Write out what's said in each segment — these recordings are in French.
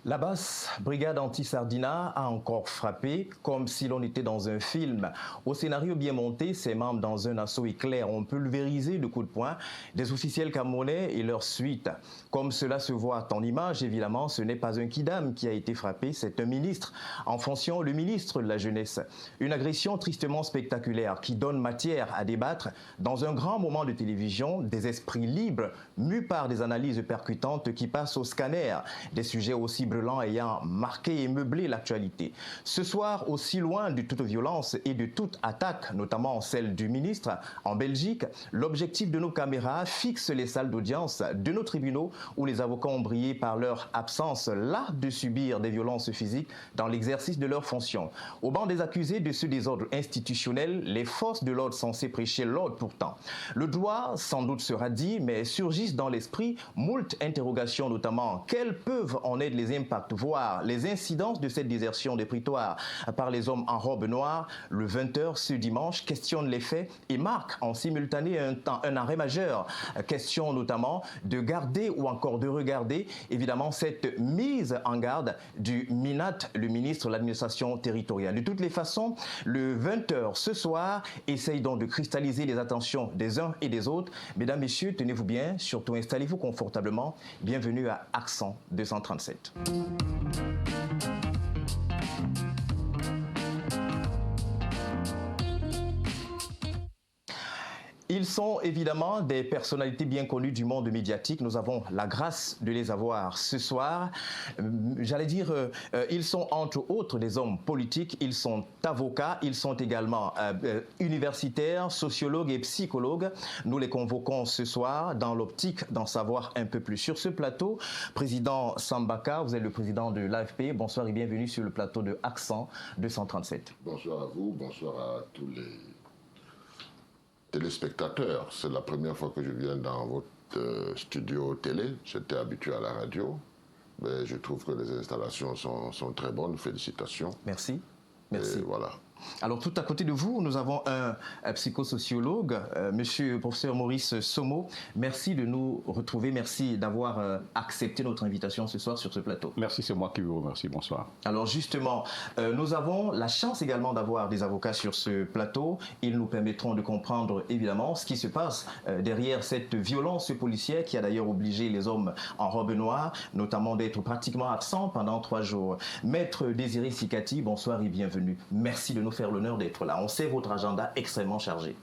La basse brigade anti-Sardina a encore frappé comme si l'on était dans un film. Au scénario bien monté, ses membres dans un assaut éclair ont pulvérisé de coups de poing des officiels camerounais et leur suite. Comme cela se voit en image, évidemment, ce n'est pas un kidam qui a été frappé, c'est un ministre, en fonction le ministre de la Jeunesse. Une agression tristement spectaculaire qui donne matière à débattre dans un grand moment de télévision, des esprits libres, mus par des analyses percutantes qui passent au scanner, des sujets aussi brûlants ayant marqué et meublé l'actualité. Ce soir, aussi loin de toute violence et de toute attaque, notamment celle du ministre, en Belgique, l'objectif de nos caméras fixe les salles d'audience de nos tribunaux où les avocats ont brillé par leur absence, là de subir des violences physiques dans l'exercice de leurs fonctions. Au banc des accusés de ce désordre institutionnel, les forces de l'ordre censées prêcher l'ordre pourtant. Le doigt, sans doute sera dit, mais surgissent dans l'esprit moult interrogations, notamment quels peuvent en être les impacts, voire les incidences de cette désertion des prétoires par les hommes en robe noire. Le 20h ce dimanche questionne les faits et marque en simultané un arrêt majeur. Question notamment de garder ou encore de regarder évidemment cette mise en garde du MINAT, le ministre de l'administration territoriale. De toutes les façons, le 20h ce soir essaye donc de cristalliser les attentions des uns et des autres. Mesdames, Messieurs, tenez-vous bien, surtout installez-vous confortablement. Bienvenue à Accent 237. Ils sont évidemment des personnalités bien connues du monde médiatique. Nous avons la grâce de les avoir ce soir. J'allais dire, ils sont entre autres des hommes politiques, ils sont avocats, ils sont également universitaires, sociologues et psychologues. Nous les convoquons ce soir dans l'optique d'en savoir un peu plus. Sur ce plateau, Président Sambaka, vous êtes le président de l'AFP. Bonsoir et bienvenue sur le plateau de Accent 237. Bonsoir à vous, bonsoir à tous les téléspectateurs. C'est la première fois que je viens dans votre studio télé. J'étais habitué à la radio, mais je trouve que les installations sont très bonnes. Félicitations. Merci. Merci. Et voilà. Alors, tout à côté de vous, nous avons un psychosociologue, monsieur professeur Maurice Somo. Merci de nous retrouver. Merci d'avoir accepté notre invitation ce soir sur ce plateau. Merci, c'est moi qui vous remercie. Bonsoir. Alors, justement, nous avons la chance également d'avoir des avocats sur ce plateau. Ils nous permettront de comprendre, évidemment, ce qui se passe derrière cette violence policière qui a d'ailleurs obligé les hommes en robe noire, notamment d'être pratiquement absents pendant 3 jours. Maître Désiré Sikati, bonsoir et bienvenue. Merci de nous faire l'honneur d'être là. On sait votre agenda extrêmement chargé.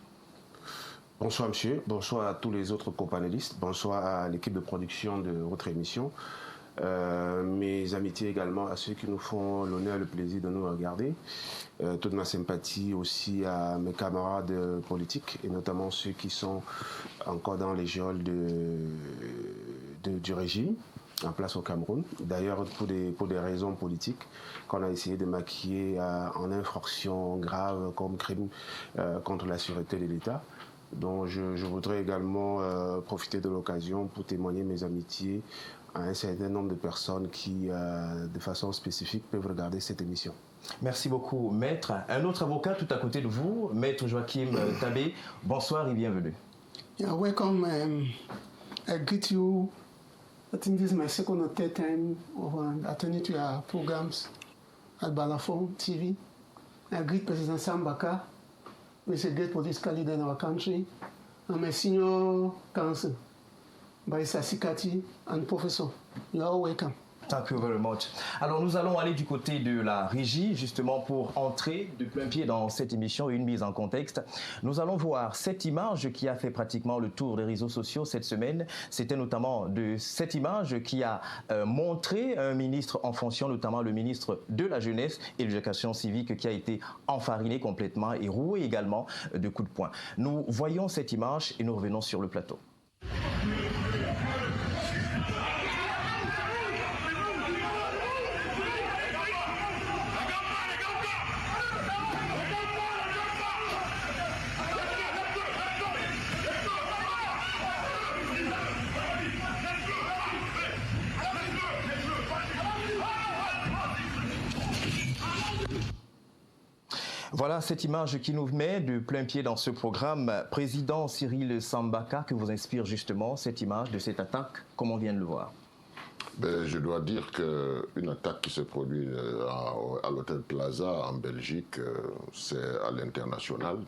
Bonsoir monsieur, bonsoir à tous les autres copanélistes, bonsoir à l'équipe de production de votre émission. Mes amitiés également à ceux qui nous font l'honneur et le plaisir de nous regarder. Toute ma sympathie aussi à mes camarades politiques et notamment ceux qui sont encore dans les geôles du régime en place au Cameroun. D'ailleurs, pour des raisons politiques qu'on a essayé de maquiller en infraction grave comme crime contre la sûreté de l'État. Donc je voudrais également profiter de l'occasion pour témoigner mes amitiés à un certain nombre de personnes qui, de façon spécifique, peuvent regarder cette émission. Merci beaucoup, Maître. Un autre avocat tout à côté de vous, Maître Joachim Tabé. Bonsoir et bienvenue. Yeah, welcome. I greet you. I think this is my second or third time of attending to your programs at Balafon TV. I greet President Sambaka, who is a great political leader in our country, and my senior counsel, Barrister Sikati, and Professor. You are all welcome. Thank you very much. Alors nous allons aller du côté de la régie justement pour entrer de plein pied dans cette émission et une mise en contexte. Nous allons voir cette image qui a fait pratiquement le tour des réseaux sociaux cette semaine. C'était notamment de cette image qui a montré un ministre en fonction, notamment le ministre de la Jeunesse et de l'Éducation civique qui a été enfariné complètement et roué également de coups de poing. Nous voyons cette image et nous revenons sur le plateau. Voilà cette image qui nous met de plein pied dans ce programme. Président Cyril Sambaka, que vous inspire justement cette image de cette attaque, comme on vient de le voir? Je dois dire qu'une attaque qui se produit à l'hôtel Plaza en Belgique, c'est à l'international.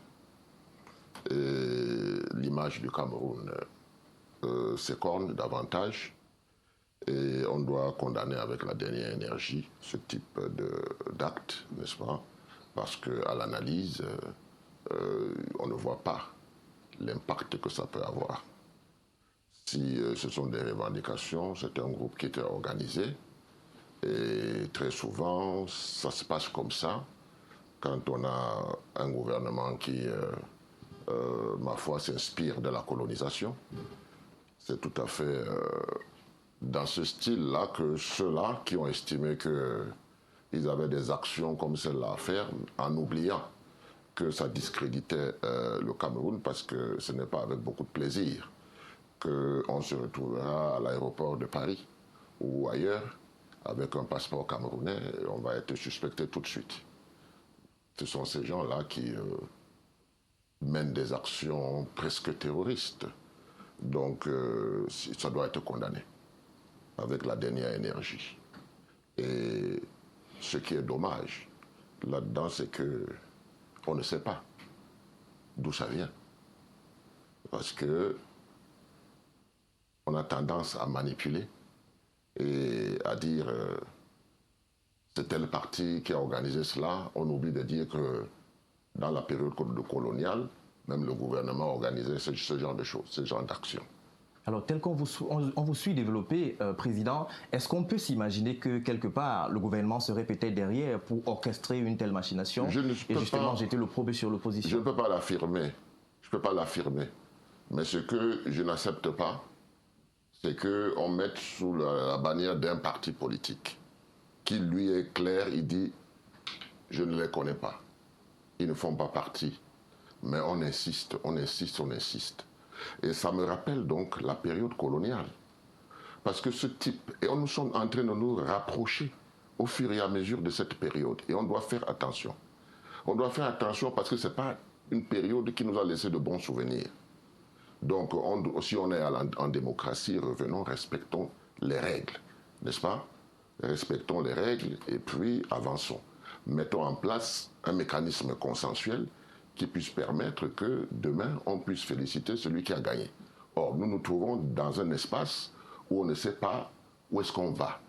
Et l'image du Cameroun s'écorne davantage. Et on doit condamner avec la dernière énergie ce type d'acte, n'est-ce pas? Parce qu'à l'analyse, on ne voit pas l'impact que ça peut avoir. Si ce sont des revendications, c'est un groupe qui était organisé. Et très souvent, ça se passe comme ça. Quand on a un gouvernement qui, ma foi, s'inspire de la colonisation, c'est tout à fait dans ce style-là que ceux-là qui ont estimé qu'ils avaient des actions comme celle-là à faire, en oubliant que ça discréditait le Cameroun, parce que ce n'est pas avec beaucoup de plaisir qu'on se retrouvera à l'aéroport de Paris ou ailleurs avec un passeport camerounais, et on va être suspecté tout de suite. Ce sont ces gens-là qui mènent des actions presque terroristes. Donc ça doit être condamné avec la dernière énergie. Et ce qui est dommage là-dedans, c'est qu'on ne sait pas d'où ça vient. Parce que on a tendance à manipuler et à dire c'est tel parti qui a organisé cela. On oublie de dire que dans la période coloniale, même le gouvernement organisait ce genre de choses, ce genre d'actions. Alors, tel qu'on vous suit développer, Président, est-ce qu'on peut s'imaginer que quelque part, le gouvernement serait peut-être derrière pour orchestrer une telle machination et justement jeter l'opprobre sur l'opposition? Je ne peux pas l'affirmer. Mais ce que je n'accepte pas, c'est qu'on mette sous la bannière d'un parti politique qui, lui, est clair, il dit « je ne les connais pas, ils ne font pas partie ». Mais on insiste. Et ça me rappelle donc la période coloniale. Parce que ce type, et nous sommes en train de nous rapprocher au fur et à mesure de cette période. Et on doit faire attention. On doit faire attention parce que ce n'est pas une période qui nous a laissé de bons souvenirs. Donc, si on est en démocratie, revenons, respectons les règles, n'est-ce pas? Respectons les règles et puis avançons. Mettons en place un mécanisme consensuel qui puisse permettre que demain, on puisse féliciter celui qui a gagné. Or, nous nous trouvons dans un espace où on ne sait pas où est-ce qu'on va.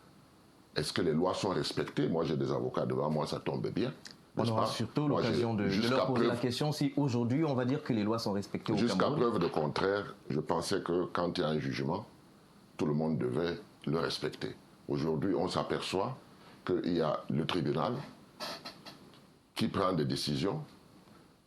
Est-ce que les lois sont respectées? Moi, j'ai des avocats devant moi, ça tombe bien. On aura surtout l'occasion de leur poser la question si aujourd'hui, on va dire que les lois sont respectées au Cameroun. Jusqu'à preuve de contraire, je pensais que quand il y a un jugement, tout le monde devait le respecter. Aujourd'hui, on s'aperçoit qu'il y a le tribunal qui prend des décisions,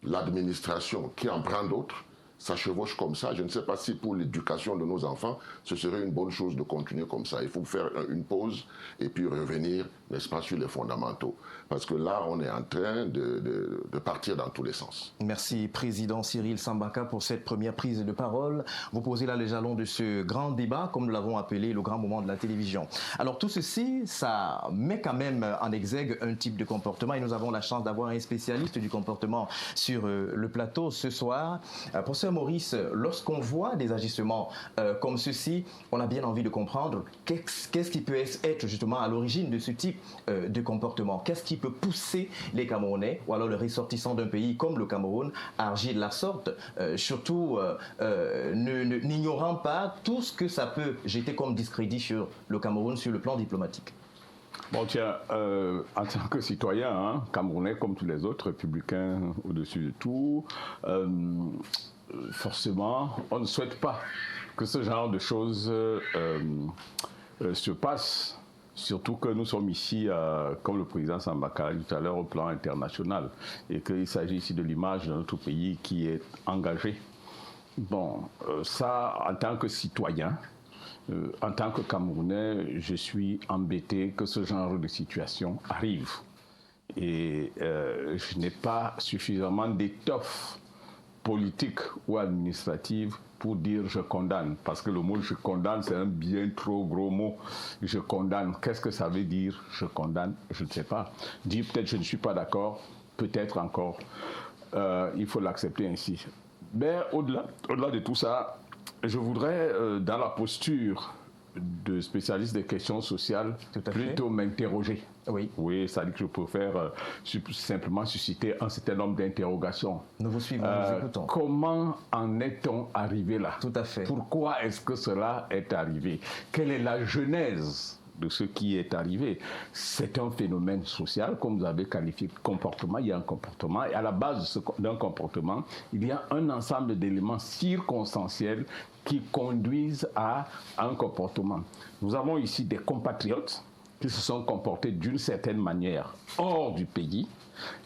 l'administration qui en prend d'autres, ça chevauche comme ça. Je ne sais pas si pour l'éducation de nos enfants, ce serait une bonne chose de continuer comme ça. Il faut faire une pause et puis revenir, n'est-ce pas, sur les fondamentaux. Parce que là, on est en train de partir dans tous les sens. Merci, Président Cyril Sambaka, pour cette première prise de parole. Vous posez là les jalons de ce grand débat, comme nous l'avons appelé le grand moment de la télévision. Alors tout ceci, ça met quand même en exergue un type de comportement et nous avons la chance d'avoir un spécialiste du comportement sur le plateau ce soir. Professeur Maurice, lorsqu'on voit des agissements comme ceci, on a bien envie de comprendre qu'est-ce qui peut être justement à l'origine de ce type de comportement. Qu'est-ce qui peut pousser les Camerounais ou alors les ressortissants d'un pays comme le Cameroun à agir de la sorte, surtout n'ignorant pas tout ce que ça peut jeter comme discrédit sur le Cameroun sur le plan diplomatique. Bon, tiens, en tant que citoyen, camerounais comme tous les autres, républicains au-dessus de tout, forcément, on ne souhaite pas que ce genre de choses se passe, surtout que nous sommes ici, comme le président Sambaka a dit tout à l'heure, au plan international, et qu'il s'agit ici de l'image de notre pays qui est engagée. Bon, ça, en tant que citoyen, en tant que Camerounais, je suis embêté que ce genre de situation arrive. Et je n'ai pas suffisamment d'étoffe politique ou administrative pour dire je condamne. Parce que le mot je condamne, c'est un bien trop gros mot. Je condamne. Qu'est-ce que ça veut dire je condamne? Je ne sais pas. Dire peut-être je ne suis pas d'accord, peut-être encore. Il faut l'accepter ainsi. Mais au-delà de tout ça, je voudrais, dans la posture de spécialiste des questions sociales plutôt m'interroger. Oui. Oui, ça dit que je préfère simplement susciter un certain nombre d'interrogations. Nous vous suivons, nous écoutons. Comment en est-on arrivé là? Tout à fait. Pourquoi est-ce que cela est arrivé? Quelle est la genèse de ce qui est arrivé? C'est un phénomène social, comme vous avez qualifié de comportement. Il y a un comportement, et à la base d'un comportement, il y a un ensemble d'éléments circonstanciels qui conduisent à un comportement. Nous avons ici des compatriotes qui se sont comportés d'une certaine manière hors du pays.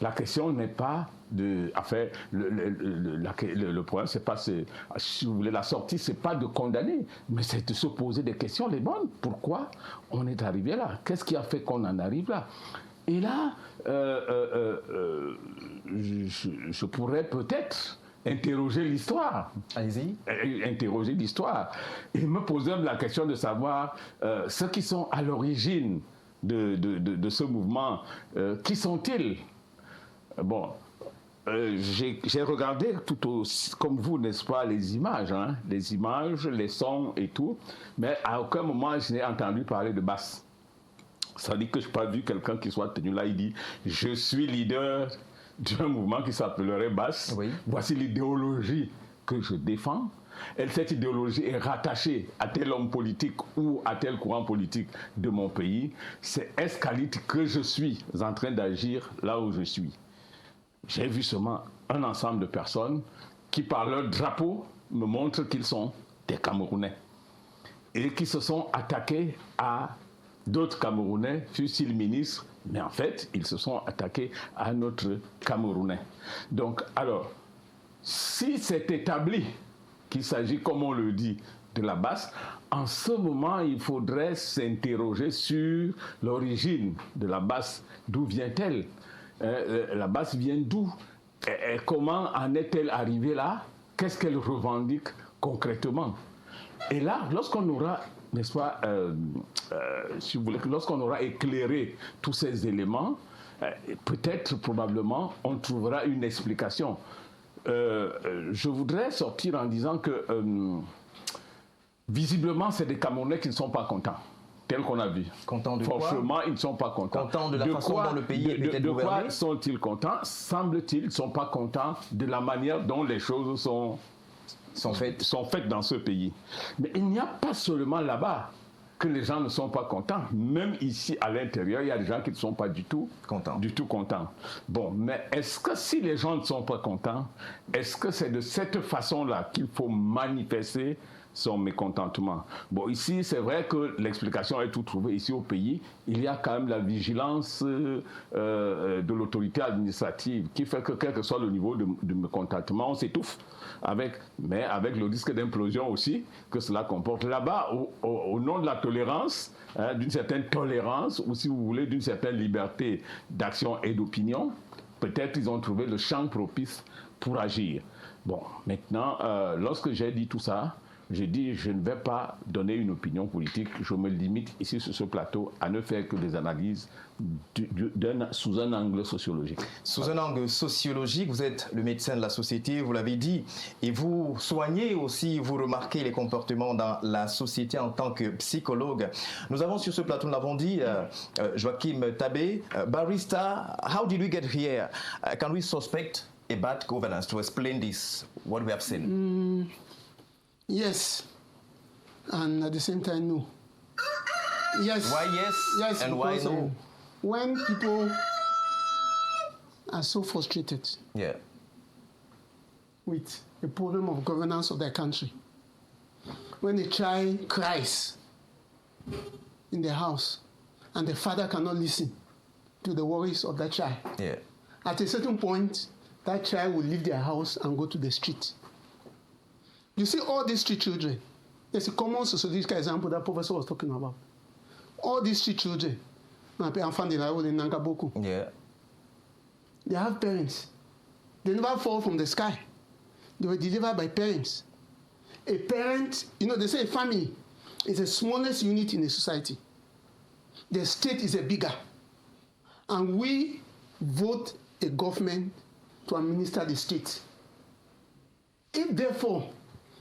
La question n'est pas de... Enfin, le problème, c'est pas... Si vous voulez, la sortie, c'est pas de condamner, mais c'est de se poser des questions, les bonnes. Pourquoi on est arrivé là? Qu'est-ce qui a fait qu'on en arrive là? Et là, je pourrais peut-être interroger l'histoire. Allez-y. Interroger l'histoire. Et me poser la question de savoir ceux qui sont à l'origine de ce mouvement, qui sont-ils? Bon, j'ai regardé tout aussi, comme vous, n'est-ce pas, les images, les sons et tout, mais à aucun moment je n'ai entendu parler de basse. Ça veut dire que je n'ai pas vu quelqu'un qui soit tenu là, il dit « Je suis leader d'un mouvement qui s'appellerait basse. Oui. Voici l'idéologie que je défends. » Et cette idéologie est rattachée à tel homme politique ou à tel courant politique de mon pays. C'est escalite que je suis en train d'agir là où je suis. J'ai vu seulement un ensemble de personnes qui, par leur drapeau, me montrent qu'ils sont des Camerounais et qui se sont attaqués à d'autres Camerounais, fut-il ministre, mais en fait, ils se sont attaqués à notre Camerounais. Donc, alors, si c'est établi qu'il s'agit, comme on le dit, de la basse, en ce moment, il faudrait s'interroger sur l'origine de la basse. D'où vient-elle? La basse vient d'où? Et comment en est-elle arrivée là? Qu'est-ce qu'elle revendique concrètement? Et là, lorsqu'on aura, n'est-ce pas, si vous voulez, lorsqu'on aura éclairé tous ces éléments, peut-être, probablement, on trouvera une explication. Je voudrais sortir en disant que, visiblement, c'est des Camerounais qui ne sont pas contents, tel qu'on a vu. Contents de quoi? Franchement, ils ne sont pas contents. Contents de la façon dont le pays est peut-être gouverné? De quoi sont-ils contents? Semble-t-il, ils ne sont pas contents de la manière dont les choses sont faites dans ce pays. Mais il n'y a pas seulement là-bas que les gens ne sont pas contents. Même ici, à l'intérieur, il y a des gens qui ne sont pas du tout contents. Bon, mais est-ce que si les gens ne sont pas contents, est-ce que c'est de cette façon-là qu'il faut manifester son mécontentement? Bon, ici, c'est vrai que l'explication est tout trouvée. Ici, au pays, il y a quand même la vigilance de l'autorité administrative qui fait que, quel que soit le niveau de mécontentement, on s'étouffe. Mais avec le risque d'implosion aussi que cela comporte. Là-bas, au nom de la tolérance, d'une certaine tolérance, ou si vous voulez, d'une certaine liberté d'action et d'opinion, peut-être ils ont trouvé le champ propice pour agir. Bon, maintenant, lorsque j'ai dit tout ça, j'ai dit je ne vais pas donner une opinion politique, je me limite ici sur ce plateau à ne faire que des analyses sous un angle sociologique. Sous un angle sociologique, vous êtes le médecin de la société, vous l'avez dit, et vous soignez aussi, vous remarquez les comportements dans la société en tant que psychologue. Nous avons sur ce plateau, nous l'avons dit, Joachim Tabé, barrister, how did we get here? Can we suspect a bad governance to explain this, what we have seen? Yes, and at the same time, no. Yes. Why yes? Yes, and why no? When people are so frustrated with the problem of governance of their country, when a child cries in the house and the father cannot listen to the worries of that child, at a certain point, that child will leave their house and go to the street. You see all these street children. There's a common sociological example that professor was talking about. All these street children, they have parents. They never fall from the sky. They were delivered by parents. A parent, they say a family is the smallest unit in a society. The state is a bigger. And we vote a government to administer the state. If therefore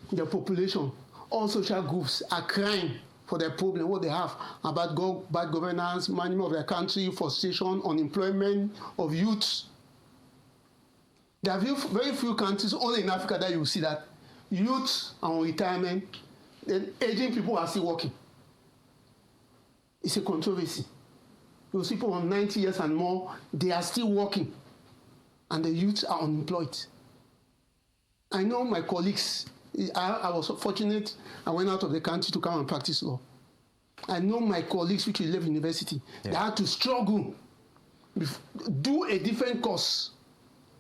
the population, all social groups are crying for their problem, what they have about bad governance, management of their country, frustration, unemployment of youth. There are very few countries, only in Africa, that you will see that youth are on retirement, then aging people are still working. It's a controversy. You see people on 90 years and more, they are still working, and the youth are unemployed. I know my colleagues, I was fortunate, I went out of the country to come and practice law. I know my colleagues which left university, they had to struggle, do a different course,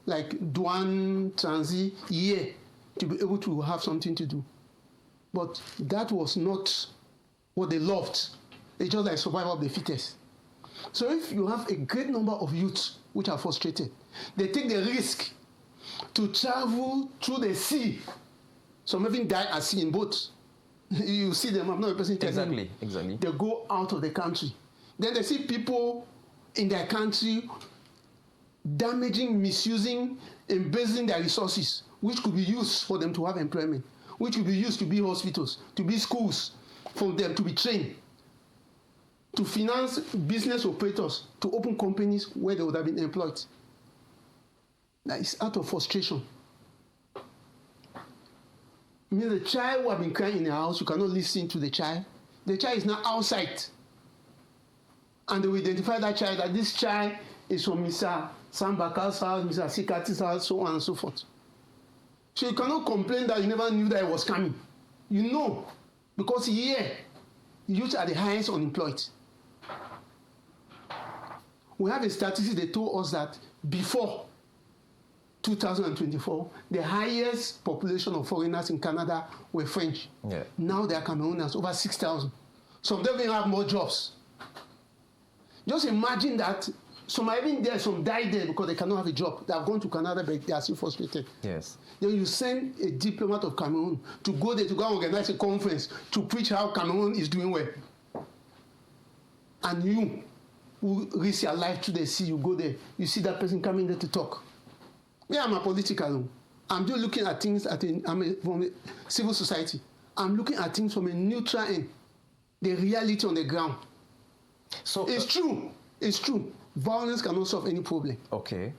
like Douane, Transit, year, to be able to have something to do. But that was not what they loved. It's just like survival of the fittest. So if you have a great number of youths which are frustrated, they take the risk to travel through the sea. Some even die at sea in boats. You see them, I'm not representing Exactly. They go out of the country. Then they see people in their country damaging, misusing, embezzling their resources, which could be used for them to have employment, which could be used to build hospitals, to build schools, for them to be trained, to finance business operators, to open companies where they would have been employed. That is out of frustration. I mean, the child who have been crying in the house, you cannot listen to the child. The child is now outside. And they will identify that child, that this child is from Mr. Sambakal's house, Mr. Sikati's house, so on and so forth. So you cannot complain that you never knew that it was coming. You know, because here, youth are the highest unemployed. We have a statistic that told us that before 2024, the highest population of foreigners in Canada were French. Yeah. Now they are Cameroonians, over 6,000. Some of them even have more jobs. Just imagine that some are even there, some died there because they cannot have a job. They have gone to Canada, but they are still frustrated. Yes. Then you send a diplomat of Cameroon to go there to go and organize a conference to preach how Cameroon is doing well. And you, who risk your life to the sea, you go there, you see that person coming there to talk. Me, I'm a political. I'm just looking at things from a civil society. I'm looking at things from a neutral end, the reality on the ground. So it's true. It's true. Violence cannot solve any problem. Okay.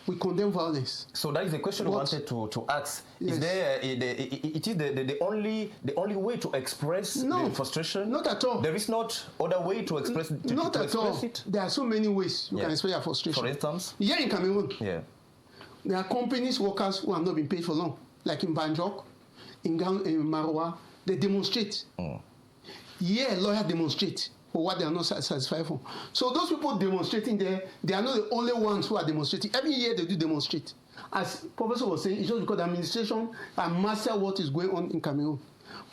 We condemn violence. So that is the question I wanted to ask. Yes. Is there it is the only way to express the frustration? Not at all. There is not other way to express it. Not at all. It? There are so many ways you can express your frustration. For instance? Here in Cameroon, there are companies, workers who have not been paid for long, like in Banjok, in Maroua, they demonstrate. Here, lawyers demonstrate for what they are not satisfied for. So those people demonstrating there, they are not the only ones who are demonstrating. Every year they do demonstrate. As Professor was saying, it's just because the administration and master what is going on in Cameroon.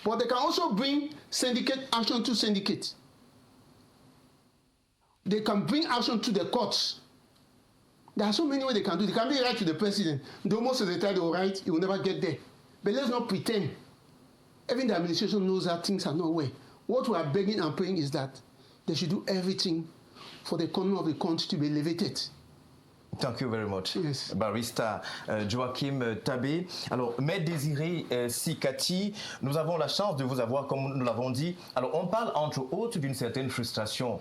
But they can also bring syndicate action to syndicate. They can bring action to the courts. There are so many ways they can do it. They can be right to the president. Though most of the time they will write, he will never get there. But let's not pretend. Even the administration knows that things are not well. What we are begging and praying is that they should do everything for the economy of the country to be elevated. Thank you very much. Yes. Barrister Joachim Tabé. Alors, Maître Désiré Sikati, nous avons la chance de vous avoir, comme nous l'avons dit. Alors, on parle entre autres d'une certaine frustration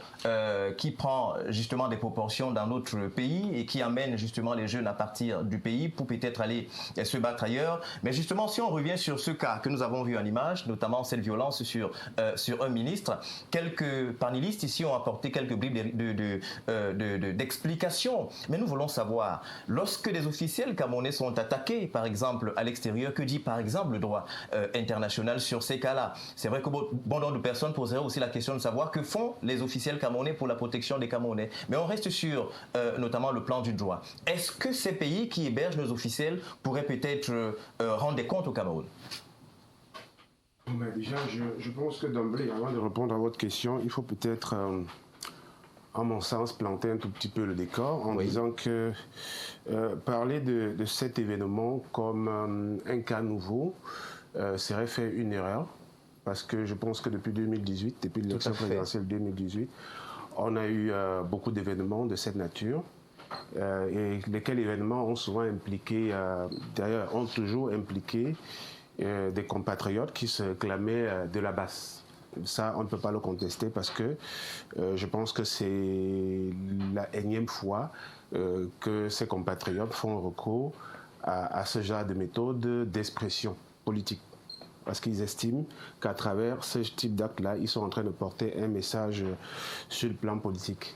qui prend justement des proportions dans notre pays et qui amène justement les jeunes à partir du pays pour peut-être aller se battre ailleurs. Mais justement, si on revient sur ce cas que nous avons vu en image, notamment cette violence sur un ministre, quelques panélistes ici ont apporté quelques bribes d'explications. Mais nous voulons savoir, lorsque des officiels camerounais sont attaqués, par exemple, à l'extérieur, que dit par exemple le droit international sur ces cas-là? C'est vrai que bon nombre de personnes poseraient aussi la question de savoir que font les officiels camerounais pour la protection des Camerounais. Mais on reste sur notamment le plan du droit. Est-ce que ces pays qui hébergent nos officiels pourraient peut-être rendre des comptes au Cameroun? Déjà, je pense que d'emblée, avant de répondre à votre question, il faut peut-être... à mon sens, planter un tout petit peu le décor en disant que parler de cet événement comme un cas nouveau serait faire une erreur, parce que je pense que depuis 2018, depuis l'élection présidentielle 2018, on a eu beaucoup d'événements de cette nature, et lesquels événements ont souvent impliqué, d'ailleurs ont toujours impliqué des compatriotes qui se clamaient de la base. Ça, on ne peut pas le contester parce que je pense que c'est la énième fois que ces compatriotes font recours à ce genre de méthode d'expression politique. Parce qu'ils estiment qu'à travers ce type d'acte-là, ils sont en train de porter un message sur le plan politique.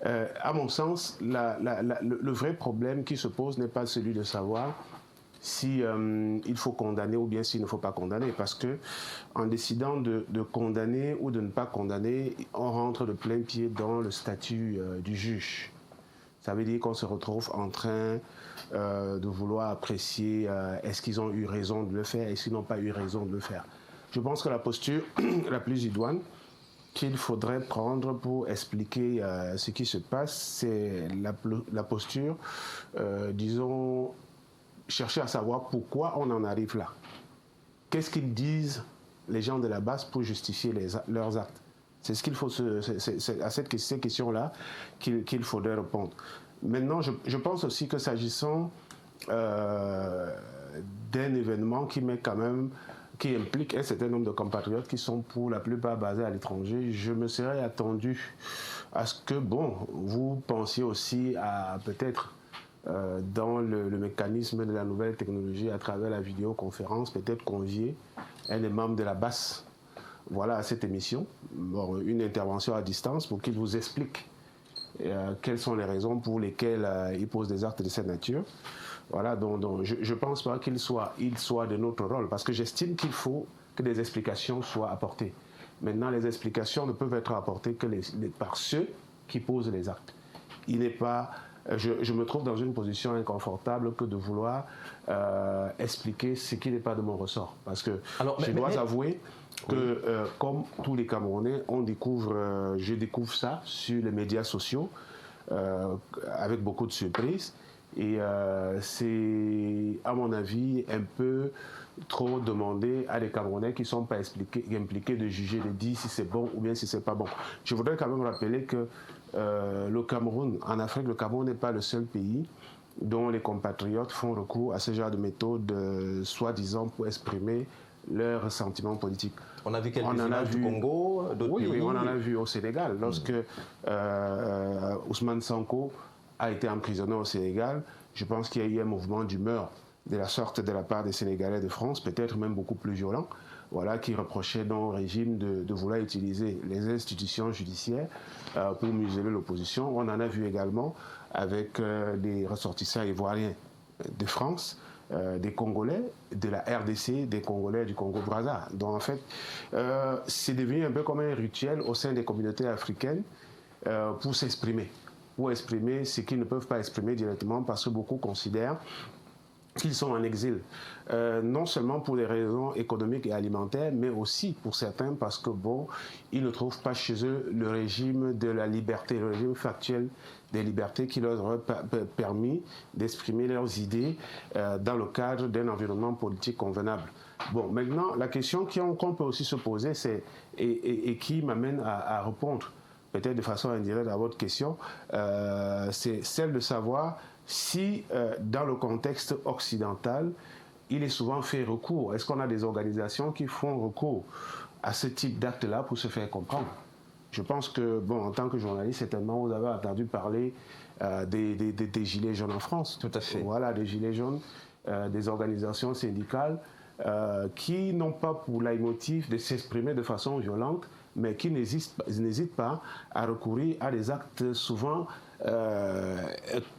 À mon sens, le vrai problème qui se pose n'est pas celui de savoir si il faut condamner ou bien s'il ne faut pas condamner, parce que en décidant de condamner ou de ne pas condamner, on rentre de plein pied dans le statut du juge. Ça veut dire qu'on se retrouve en train de vouloir apprécier est-ce qu'ils ont eu raison de le faire, est-ce qu'ils n'ont pas eu raison de le faire. Je pense que la posture la plus idoine qu'il faudrait prendre pour expliquer ce qui se passe, c'est la posture, disons, chercher à savoir pourquoi on en arrive là. Qu'est-ce qu'ils disent les gens de la base pour justifier leurs actes? C'est ce qu'il faut c'est à ces questions-là qu'il faudrait répondre. Maintenant, je pense aussi que s'agissant d'un événement qui implique un certain nombre de compatriotes qui sont pour la plupart basés à l'étranger, je me serais attendu à ce que, vous pensiez aussi à peut-être dans le mécanisme de la nouvelle technologie à travers la vidéoconférence, peut-être convier un des membres de la BAS à cette émission, une intervention à distance pour qu'il vous explique quelles sont les raisons pour lesquelles il pose des actes de cette nature. Voilà, donc je ne pense pas qu'il soit de notre rôle, parce que j'estime qu'il faut que des explications soient apportées. Maintenant, les explications ne peuvent être apportées que par ceux qui posent les actes. Il n'est pas... Je me trouve dans une position inconfortable que de vouloir expliquer ce qui n'est pas de mon ressort. Parce que je dois avouer que, comme tous les Camerounais, je découvre ça sur les médias sociaux avec beaucoup de surprises. Et c'est, à mon avis, un peu trop demandé à des Camerounais qui ne sont pas impliqués de juger, de dire si c'est bon ou bien si ce n'est pas bon. Je voudrais quand même rappeler que le Cameroun, en Afrique, le Cameroun n'est pas le seul pays dont les compatriotes font recours à ce genre de méthode, soi-disant pour exprimer leurs sentiments politiques. On a vu quelques images du Congo, d'autres pays. Oui, on en a vu au Sénégal. Lorsque Ousmane Sonko a été emprisonné au Sénégal, je pense qu'il y a eu un mouvement d'humeur de la sorte de la part des Sénégalais de France, peut-être même beaucoup plus violent, qui reprochait au régime de vouloir utiliser les institutions judiciaires pour museler l'opposition. On en a vu également avec des ressortissants ivoiriens de France, des Congolais, de la RDC, des Congolais du Congo-Brazza. Donc en fait, c'est devenu un peu comme un rituel au sein des communautés africaines pour s'exprimer. Pour exprimer ce qu'ils ne peuvent pas exprimer directement parce que beaucoup considèrent qu'ils sont en exil, non seulement pour des raisons économiques et alimentaires, mais aussi pour certains parce que ils ne trouvent pas chez eux le régime de la liberté, le régime factuel des libertés qui leur aurait permis d'exprimer leurs idées dans le cadre d'un environnement politique convenable. Maintenant, la question qu'on peut aussi se poser, c'est, et qui m'amène à répondre peut-être de façon indirecte à votre question, c'est celle de savoir si, dans le contexte occidental, il est souvent fait recours. Est-ce qu'on a des organisations qui font recours à ce type d'acte-là pour se faire comprendre? Je pense que, en tant que journaliste, certainement, vous avez entendu parler des Gilets jaunes en France. Tout à fait. Voilà, des Gilets jaunes, des organisations syndicales qui n'ont pas pour leitmotiv de s'exprimer de façon violente, mais qui n'hésitent pas à recourir à des actes souvent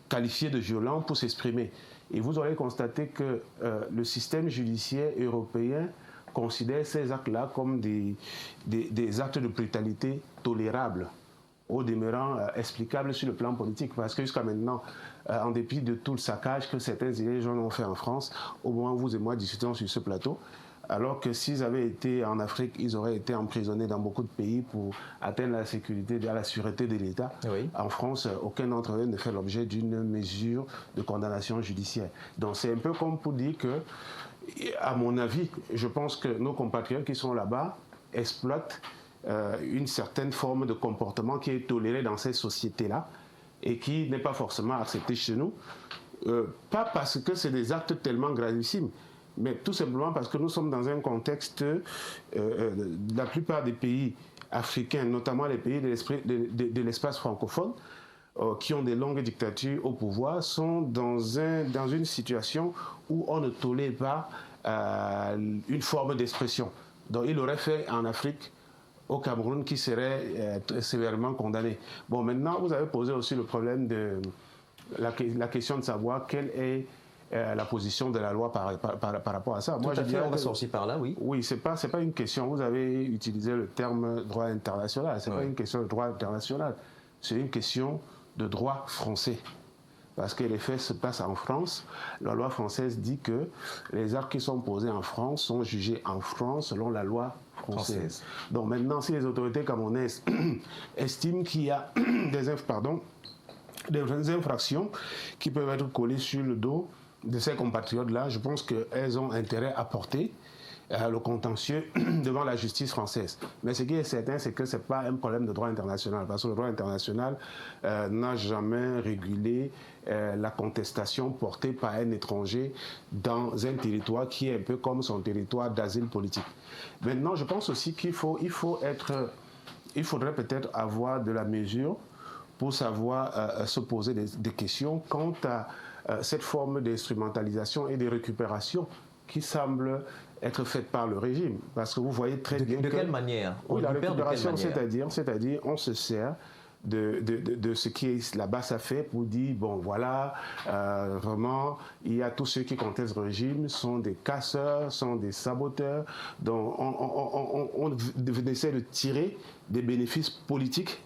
qualifiés de violents pour s'exprimer. Et vous aurez constaté que le système judiciaire européen considère ces actes-là comme des actes de brutalité tolérables, au demeurant explicables sur le plan politique. Parce que jusqu'à maintenant, en dépit de tout le saccage que certains Gilets jaunes ont fait en France, au moment où vous et moi discutons sur ce plateau, alors que s'ils avaient été en Afrique, ils auraient été emprisonnés dans beaucoup de pays pour atteindre la sécurité, la sûreté de l'État. Oui. En France, aucun d'entre eux ne fait l'objet d'une mesure de condamnation judiciaire. Donc c'est un peu comme pour dire que, à mon avis, je pense que nos compatriotes qui sont là-bas exploitent une certaine forme de comportement qui est toléré dans ces sociétés-là et qui n'est pas forcément accepté chez nous. Pas parce que c'est des actes tellement gravissimes, mais tout simplement parce que nous sommes dans un contexte, la plupart des pays africains, notamment les pays de l'espace francophone, qui ont des longues dictatures au pouvoir, sont dans une situation où on ne tolère pas une forme d'expression. Donc il aurait fait en Afrique, au Cameroun, qui serait sévèrement condamné. Bon, maintenant, vous avez posé aussi le problème de la question de savoir quelle est la position de la loi par rapport à ça. Moi, je dirais on va sortir par là, oui. Oui, c'est pas une question. Vous avez utilisé le terme droit international. C'est pas une question de droit international. C'est une question de droit français. Parce que les faits se passent en France. La loi française dit que les actes qui sont posés en France sont jugés en France selon la loi française. Donc maintenant, si les autorités camerounaises estiment qu'il y a des infractions qui peuvent être collées sur le dos de ces compatriotes-là, je pense qu'elles ont intérêt à porter le contentieux devant la justice française. Mais ce qui est certain, c'est que ce n'est pas un problème de droit international, parce que le droit international n'a jamais régulé la contestation portée par un étranger dans un territoire qui est un peu comme son territoire d'asile politique. Maintenant, je pense aussi qu'il faudrait peut-être avoir de la mesure pour savoir se poser des questions quant à cette forme d'instrumentalisation et de récupération qui semble être faite par le régime. Parce que vous voyez très bien de quelle manière? Oui, la récupération, c'est-à-dire on se sert de ce qui là-bas ça fait pour dire, bon voilà, vraiment, il y a tous ceux qui contestent le régime, sont des casseurs, sont des saboteurs, donc on essaie de tirer des bénéfices politiques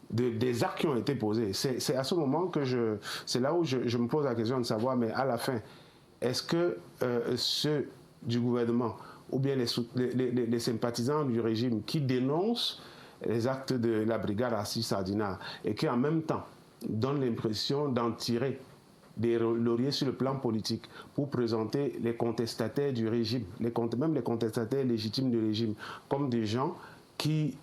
des actes qui ont été posés. C'est à ce moment que c'est là où je me pose la question de savoir, mais à la fin, est-ce que ceux du gouvernement ou bien les sympathisants du régime qui dénoncent les actes de la brigade Assis Sardina et qui en même temps donnent l'impression d'en tirer des lauriers sur le plan politique pour présenter les contestataires du régime, même les contestataires légitimes du régime, comme des gens qui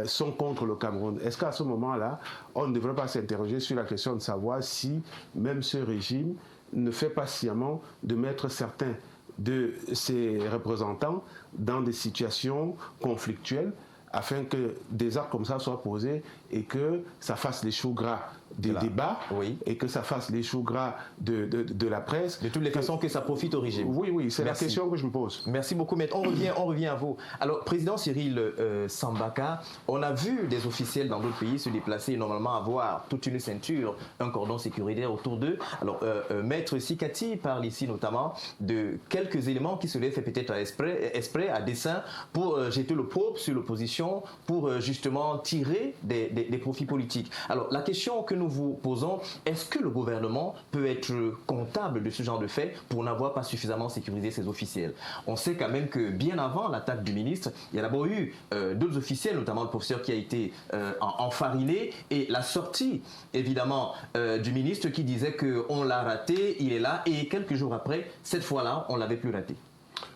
sont contre le Cameroun. Est-ce qu'à ce moment-là, on ne devrait pas s'interroger sur la question de savoir si même ce régime ne fait pas sciemment de mettre certains de ses représentants dans des situations conflictuelles afin que des actes comme ça soient posés et que ça fasse les choux gras des débats et que ça fasse les choux gras de la presse. De toutes les façons que ça profite au régime. Oui, c'est la question que je me pose. Merci beaucoup, maître. On revient à vous. Alors, président Cyril Sambaka, on a vu des officiels dans d'autres pays se déplacer et normalement avoir toute une ceinture, un cordon sécuritaire autour d'eux. Alors, maître Sikati parle ici notamment de quelques éléments qui se fait peut-être à esprit, à dessein, pour jeter le propre sur l'opposition, pour justement tirer des profits politiques. Alors, la question que nous vous posons, est-ce que le gouvernement peut être comptable de ce genre de fait pour n'avoir pas suffisamment sécurisé ses officiels? On sait quand même que bien avant l'attaque du ministre, il y a d'abord eu d'autres officiels, notamment le professeur qui a été enfariné, et la sortie évidemment du ministre qui disait qu'on l'a raté, il est là, et quelques jours après, cette fois-là, on ne l'avait plus raté.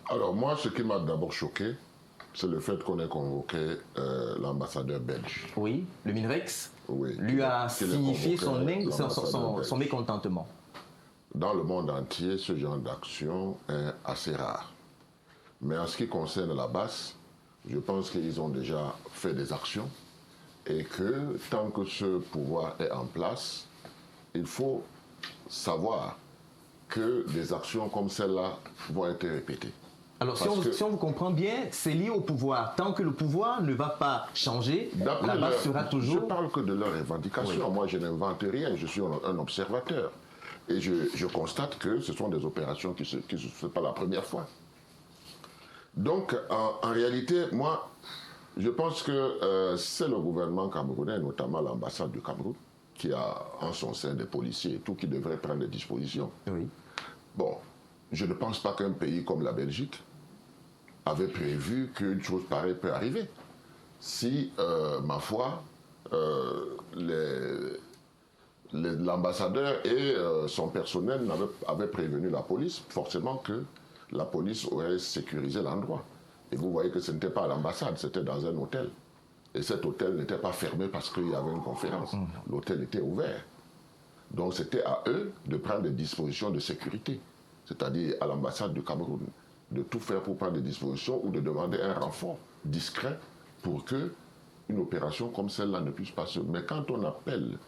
Alors moi, ce qui m'a d'abord choqué, c'est le fait qu'on ait convoqué l'ambassadeur belge. Oui, le MINREX lui a signifié son mécontentement. Dans le monde entier, ce genre d'action est assez rare. Mais en ce qui concerne la BAS, je pense qu'ils ont déjà fait des actions et que tant que ce pouvoir est en place, il faut savoir que des actions comme celle-là vont être répétées. Alors, si on vous comprend bien, c'est lié au pouvoir. Tant que le pouvoir ne va pas changer, la base sera toujours... Je parle que de leurs revendications. Oui. Moi, je n'invente rien. Je suis un observateur. Et je constate que ce sont des opérations qui ne se font pas la première fois. Donc, en réalité, moi, je pense que c'est le gouvernement camerounais, notamment l'ambassade du Cameroun, qui a en son sein des policiers et tout, qui devrait prendre des dispositions. Oui. Bon, je ne pense pas qu'un pays comme la Belgique avait prévu qu'une chose pareille peut arriver. Si, ma foi, l'ambassadeur et son personnel avaient prévenu la police, forcément que la police aurait sécurisé l'endroit. Et vous voyez que ce n'était pas à l'ambassade, c'était dans un hôtel. Et cet hôtel n'était pas fermé parce qu'il y avait une conférence. L'hôtel était ouvert. Donc c'était à eux de prendre des dispositions de sécurité. c'est-à-dire à l'ambassade du Cameroun, de tout faire pour prendre des dispositions ou de demander un renfort discret pour que une opération comme celle-là ne puisse pas se... Mais quand on appelle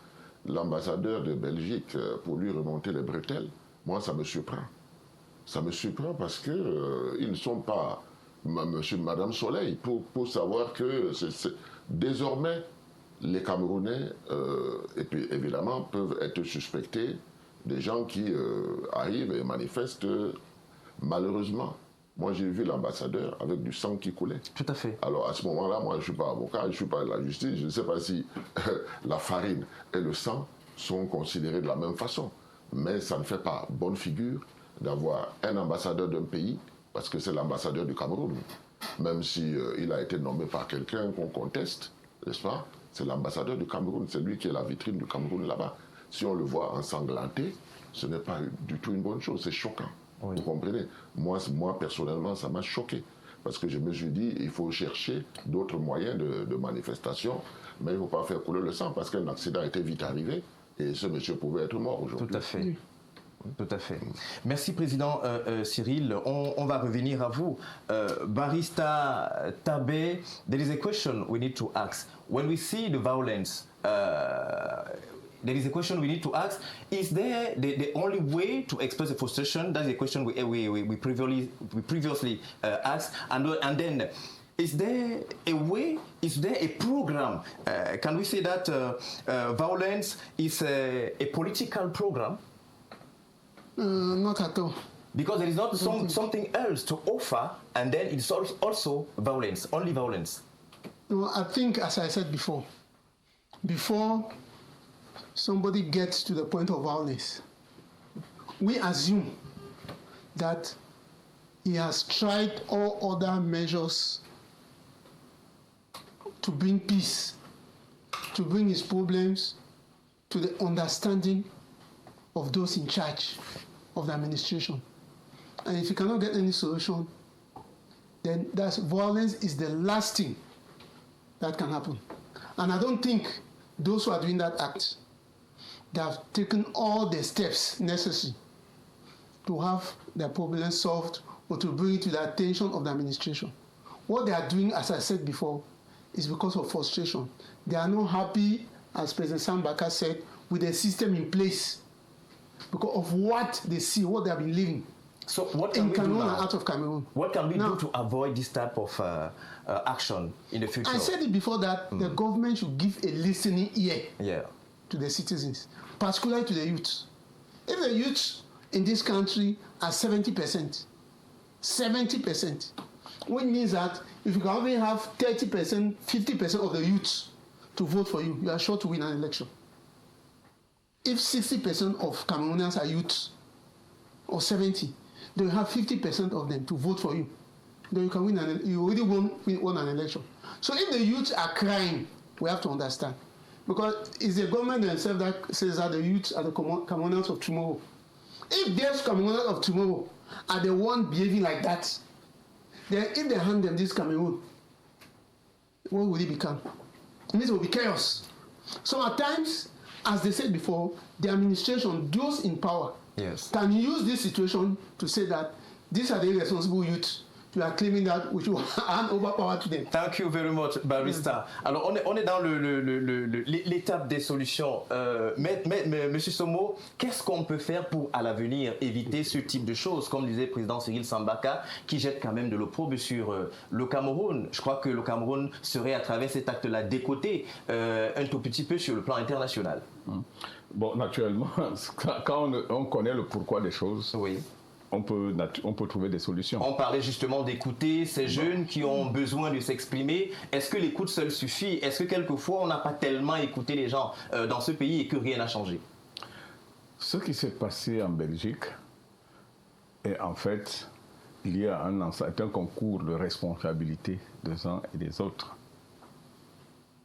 l'ambassadeur de Belgique pour lui remonter les bretelles, moi ça me surprend. Ça me surprend parce que ils ne sont pas monsieur, madame Soleil pour savoir que désormais les Camerounais, et puis évidemment, peuvent être suspectés des gens qui arrivent et manifestent malheureusement. Moi, j'ai vu l'ambassadeur avec du sang qui coulait. Tout à fait. Alors, à ce moment-là, moi, je ne suis pas avocat, je ne suis pas de la justice. Je ne sais pas si la farine et le sang sont considérés de la même façon. Mais ça ne fait pas bonne figure d'avoir un ambassadeur d'un pays, parce que c'est l'ambassadeur du Cameroun. Même si il a été nommé par quelqu'un qu'on conteste, n'est-ce pas? C'est l'ambassadeur du Cameroun, c'est lui qui est la vitrine du Cameroun là-bas. Si on le voit ensanglanté, ce n'est pas du tout une bonne chose, c'est choquant. Oui. Vous comprenez? Moi, personnellement, ça m'a choqué. Parce que je me suis dit, il faut chercher d'autres moyens de manifestation, mais il ne faut pas faire couler le sang, parce qu'un accident était vite arrivé, et ce monsieur pouvait être mort aujourd'hui. Tout à fait. Tout à fait. Merci, Président Cyril. On va revenir à vous. Barrister Tabé, there is a question we need to ask. When we see the violence, there is a question we need to ask. Is there the only way to express the frustration? That's a question we previously asked. And then, is there a way, is there a program? Can we say that violence is a political program? Not at all. Because there is not something else to offer, and then it's also violence, only violence. No, I think, as I said before somebody gets to the point of violence, we assume that he has tried all other measures to bring peace, to bring his problems to the understanding of those in charge of the administration. And if you cannot get any solution, then that violence is the last thing that can happen. And I don't think those who are doing that act, they have taken all the steps necessary to have their problem solved or to bring it to the attention of the administration. What they are doing, as I said before, is because of frustration. They are not happy, as President Sam Baka said, with the system in place because of what they see, what they have been living. So what can in we Cameroon do now? And out of Cameroon. What can we do to avoid this type of action in the future? I said it before that the government should give a listening ear to the citizens, particularly to the youth. If the youth in this country are 70%, which means that if you can only have 30%, 50% of the youth to vote for you, you are sure to win an election. If 60% of Cameroonians are youth, or 70, then you have 50% of them to vote for you. Then you can win you already won an election. So if the youth are crying, we have to understand. Because it's the government themselves that says that the youth are the Cameroonians of tomorrow. If those Cameroonians of tomorrow are the one behaving like that, then if they hand them this Cameroon, what will it become? It means it will be chaos. So at times, as they said before, the administration, those in power, can use this situation to say that these are the irresponsible youth. You are claiming that we should hand over power to them. Thank you very much, Barrister. Alors, on est dans l'étape des solutions. Monsieur Somo, qu'est-ce qu'on peut faire pour, à l'avenir, éviter ce type de choses, comme disait le président Cyril Sambaka, qui jette quand même de l'opprobre sur le Cameroun. Je crois que le Cameroun serait, à travers cet acte-là, décoté un tout petit peu sur le plan international. Bon, naturellement, quand on connaît le pourquoi des choses, on peut trouver des solutions. On parlait justement d'écouter ces jeunes qui ont besoin de s'exprimer. Est-ce que l'écoute seule suffit? Est-ce que quelquefois on n'a pas tellement écouté les gens dans ce pays et que rien n'a changé? Ce qui s'est passé en Belgique est en fait lié à un concours de responsabilité des uns et des autres.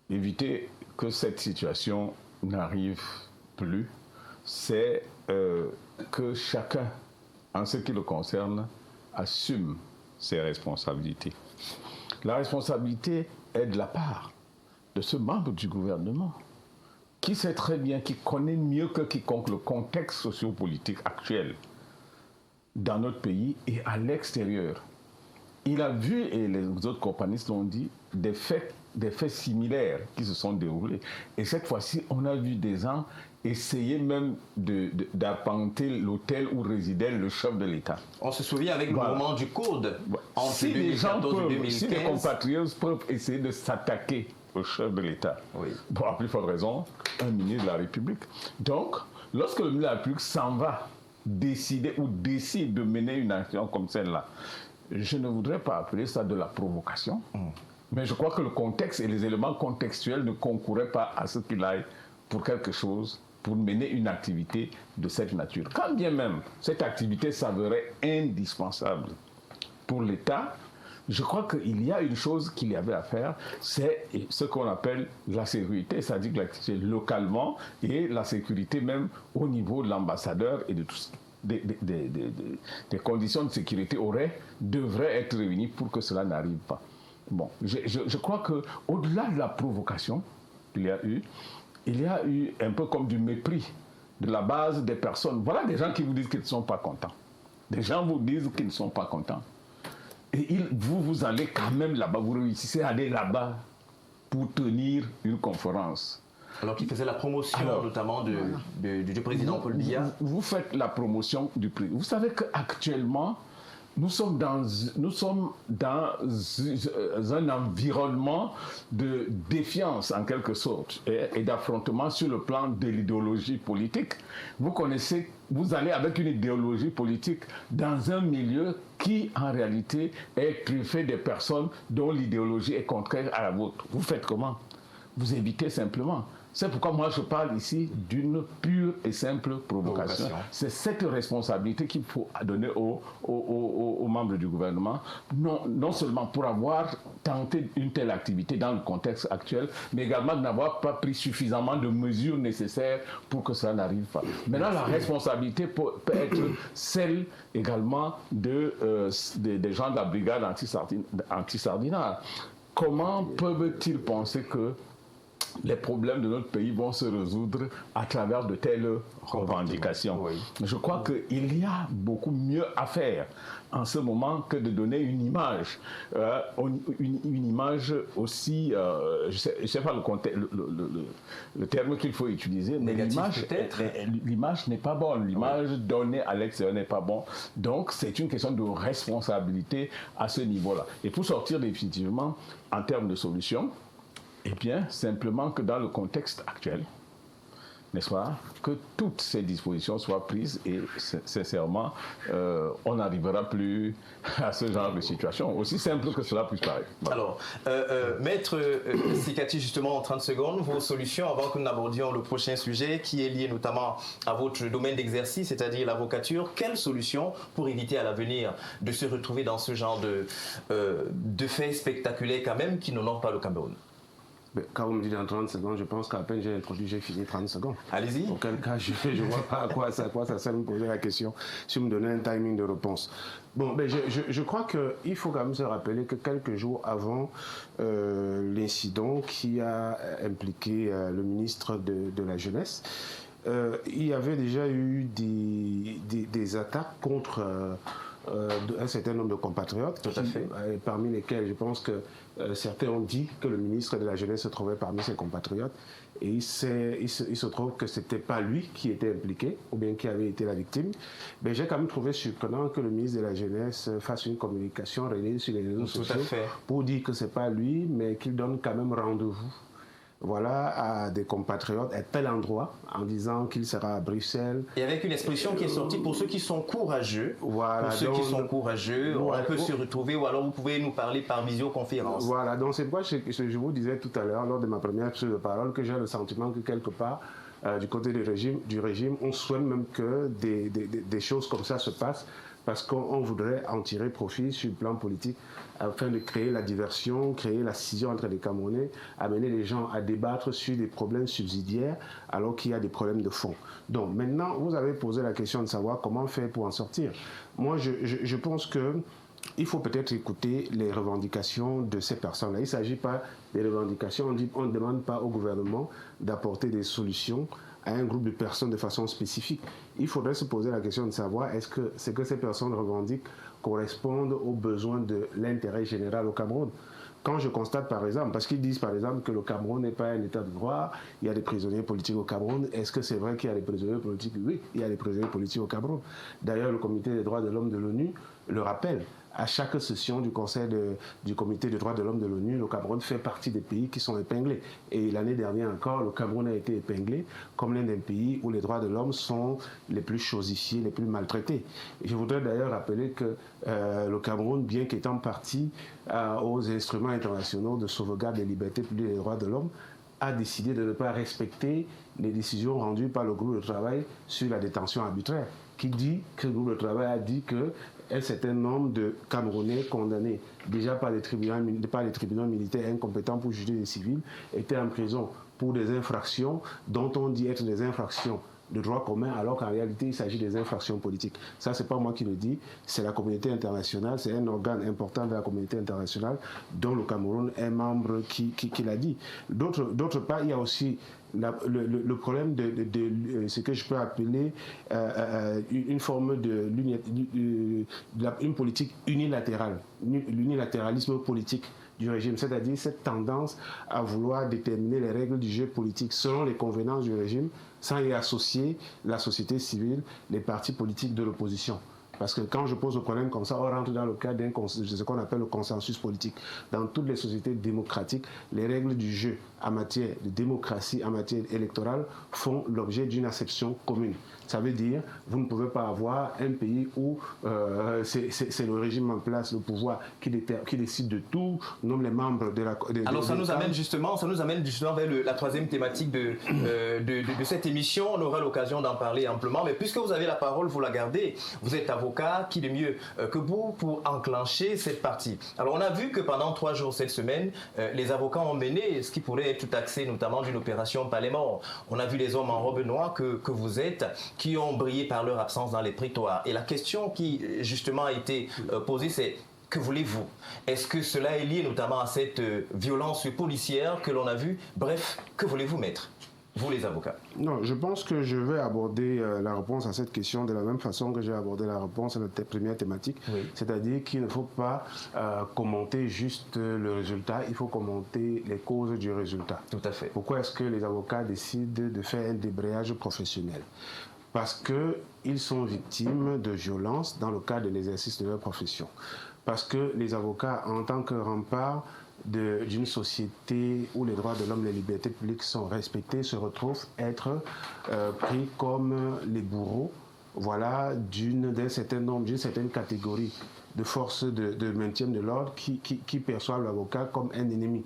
Éviter que cette situation n'arrive plus, c'est que chacun, en ce qui le concerne, assume ses responsabilités. La responsabilité est de la part de ce membre du gouvernement qui sait très bien, qui connaît mieux que quiconque le contexte sociopolitique actuel. dans notre pays et à l'extérieur. Il a vu, et les autres companistes l'ont dit, des faits similaires qui se sont déroulés. Et cette fois-ci, on a vu des gens essayer même d'apparenter l'hôtel où résidait le chef de l'État. On se souvient avec le moment du Code entre si 2014 et 2015. Si les compatriotes peuvent essayer de s'attaquer au chef de l'État, pour la plus forte raison, un ministre de la République. Donc, lorsque le ministre de la République s'en va décider ou décide de mener une action comme celle-là, je ne voudrais pas appeler ça de la provocation, mais je crois que le contexte et les éléments contextuels ne concouraient pas à ce qu'il aille pour quelque chose, pour mener une activité de cette nature. Quand bien même cette activité s'avérait indispensable pour l'État, je crois qu'il y a une chose qu'il y avait à faire, c'est ce qu'on appelle la sécurité, c'est-à-dire l'activité localement et la sécurité même au niveau de l'ambassadeur et de tous. Des conditions de sécurité devraient être réunies pour que cela n'arrive pas. Bon, je crois qu'au-delà de la provocation qu'il y a eu un peu comme du mépris de la base des personnes. Voilà des gens qui vous disent qu'ils ne sont pas contents. Des gens vous disent qu'ils ne sont pas contents. Et vous allez quand même là-bas, vous réussissez à aller là-bas pour tenir une conférence. Alors qu'il faisait la promotion notamment du président Paul Biya. Vous faites la promotion du président. Vous savez qu'actuellement, nous sommes dans un environnement de défiance en quelque sorte et d'affrontement sur le plan de l'idéologie politique. Vous allez avec une idéologie politique dans un milieu qui en réalité est truffé de personnes dont l'idéologie est contraire à la vôtre. Vous faites comment? Vous évitez simplement. C'est pourquoi moi je parle ici d'une pure et simple provocation. C'est cette responsabilité qu'il faut donner aux membres du gouvernement, non seulement pour avoir tenté une telle activité dans le contexte actuel, mais également de n'avoir pas pris suffisamment de mesures nécessaires pour que cela n'arrive pas. Maintenant, la responsabilité peut être celle également des gens de la brigade anti-sardinat. Comment peuvent-ils penser que les problèmes de notre pays vont se résoudre à travers de telles revendications? Je crois qu'il y a beaucoup mieux à faire en ce moment que de donner une image. Une image aussi, je ne sais pas le terme qu'il faut utiliser, mais l'image n'est pas bonne. L'image donnée à l'extérieur n'est pas bonne. Donc, c'est une question de responsabilité à ce niveau-là. Et pour sortir définitivement en termes de solutions, eh bien, simplement que dans le contexte actuel, n'est-ce pas, que toutes ces dispositions soient prises et sincèrement, on n'arrivera plus à ce genre de situation, aussi simple que cela puisse paraître. Voilà. Alors, Maître Sikati, justement, en 30 secondes, vos solutions avant que nous n'abordions le prochain sujet qui est lié notamment à votre domaine d'exercice, c'est-à-dire l'avocature. Quelles solutions pour éviter à l'avenir de se retrouver dans ce genre de faits spectaculaires quand même qui n'honorent pas le Cameroun? Quand vous me dites en 30 secondes, je pense qu'à peine j'ai introduit, j'ai fini 30 secondes. Allez-y. Auquel cas, je ne vois pas à quoi ça sert de me poser la question si vous me donnez un timing de réponse. Bon, je crois qu'il faut quand même se rappeler que quelques jours avant l'incident qui a impliqué le ministre de la Jeunesse, il y avait déjà eu des attaques contre un certain nombre de compatriotes, parmi lesquels je pense que certains ont dit que le ministre de la Jeunesse se trouvait parmi ces compatriotes, et il se trouve que ce n'était pas lui qui était impliqué, ou bien qui avait été la victime. Mais j'ai quand même trouvé surprenant que le ministre de la Jeunesse fasse une communication relayée sur les réseaux sociaux pour dire que ce n'est pas lui, mais qu'il donne quand même rendez-vous, voilà, à des compatriotes à tel endroit, en disant qu'il sera à Bruxelles. Et avec une expression qui est sortie pour ceux qui sont courageux. Voilà, pour ceux qui sont courageux, on peut se retrouver, ou alors vous pouvez nous parler par visioconférence. Voilà, donc c'est pourquoi je vous disais tout à l'heure, lors de ma première prise de parole, que j'ai le sentiment que quelque part, du côté du régime, on souhaite même que des choses comme ça se passent, parce qu'on voudrait en tirer profit sur le plan politique afin de créer la diversion, créer la scission entre les Camerounais, amener les gens à débattre sur des problèmes subsidiaires alors qu'il y a des problèmes de fond. Donc maintenant, vous avez posé la question de savoir comment faire pour en sortir. Moi, je pense qu'il faut peut-être écouter les revendications de ces personnes-là. Il ne s'agit pas des revendications, on ne demande pas au gouvernement d'apporter des solutions à un groupe de personnes de façon spécifique. Il faudrait se poser la question de savoir est-ce que ce que ces personnes revendiquent correspondent aux besoins de l'intérêt général au Cameroun. Quand je constate par exemple, parce qu'ils disent par exemple que le Cameroun n'est pas un état de droit, il y a des prisonniers politiques au Cameroun, est-ce que c'est vrai qu'il y a des prisonniers politiques? Oui, il y a des prisonniers politiques au Cameroun. D'ailleurs, le Comité des droits de l'homme de l'ONU le rappelle. À chaque session du du Comité des droits de l'homme de l'ONU, le Cameroun fait partie des pays qui sont épinglés. Et l'année dernière encore, le Cameroun a été épinglé comme l'un des pays où les droits de l'homme sont les plus chosifiés, les plus maltraités. Et je voudrais d'ailleurs rappeler que le Cameroun, bien qu'étant partie aux instruments internationaux de sauvegarde des libertés publiques et des droits de l'homme, a décidé de ne pas respecter les décisions rendues par le groupe de travail sur la détention arbitraire, qui dit que le groupe de travail a dit que un certain nombre de Camerounais condamnés déjà par les tribunaux militaires incompétents pour juger des civils étaient en prison pour des infractions dont on dit être des infractions de droit commun, alors qu'en réalité, il s'agit des infractions politiques. Ça, c'est pas moi qui le dis, c'est la communauté internationale, c'est un organe important de la communauté internationale dont le Cameroun est membre qui l'a dit. D'autre part, il y a aussi le problème de ce que je peux appeler une forme une politique unilatérale, l'unilatéralisme politique du régime, c'est-à-dire cette tendance à vouloir déterminer les règles du jeu politique selon les convenances du régime, sans y associer la société civile, les partis politiques de l'opposition. Parce que quand je pose le problème comme ça, on rentre dans le cadre de ce qu'on appelle le consensus politique. Dans toutes les sociétés démocratiques, les règles du jeu en matière de démocratie, en matière électorale, font l'objet d'une acception commune. Ça veut dire, vous ne pouvez pas avoir un pays où c'est le régime en place, le pouvoir, qui décide de tout, nomme les membres de la... Alors ça nous amène justement vers la troisième thématique de cette émission. On aura l'occasion d'en parler amplement, mais puisque vous avez la parole, vous la gardez. Vous êtes avocat, qui de mieux que vous pour enclencher cette partie. Alors on a vu que pendant 3 jours cette semaine, les avocats ont mené ce qui pourrait être taxé notamment d'une opération Palais-Mort. On a vu les hommes en robe noire que vous êtes, qui ont brillé par leur absence dans les prétoires. Et la question qui justement a été posée, c'est que voulez-vous? Est-ce que cela est lié notamment à cette violence policière que l'on a vue? Bref, que voulez-vous, maître, vous les avocats? Non, je pense que je vais aborder la réponse à cette question de la même façon que j'ai abordé la réponse à notre première thématique. Oui. C'est-à-dire qu'il ne faut pas commenter juste le résultat, il faut commenter les causes du résultat. Tout à fait. Pourquoi est-ce que les avocats décident de faire un débrayage professionnel? Parce qu'ils sont victimes de violences dans le cadre de l'exercice de leur profession. Parce que les avocats, en tant que rempart d'une société où les droits de l'homme et les libertés publiques sont respectés, se retrouvent être pris comme les bourreaux, voilà, d'une certaine catégorie de forces de maintien de l'ordre qui perçoivent l'avocat comme un ennemi.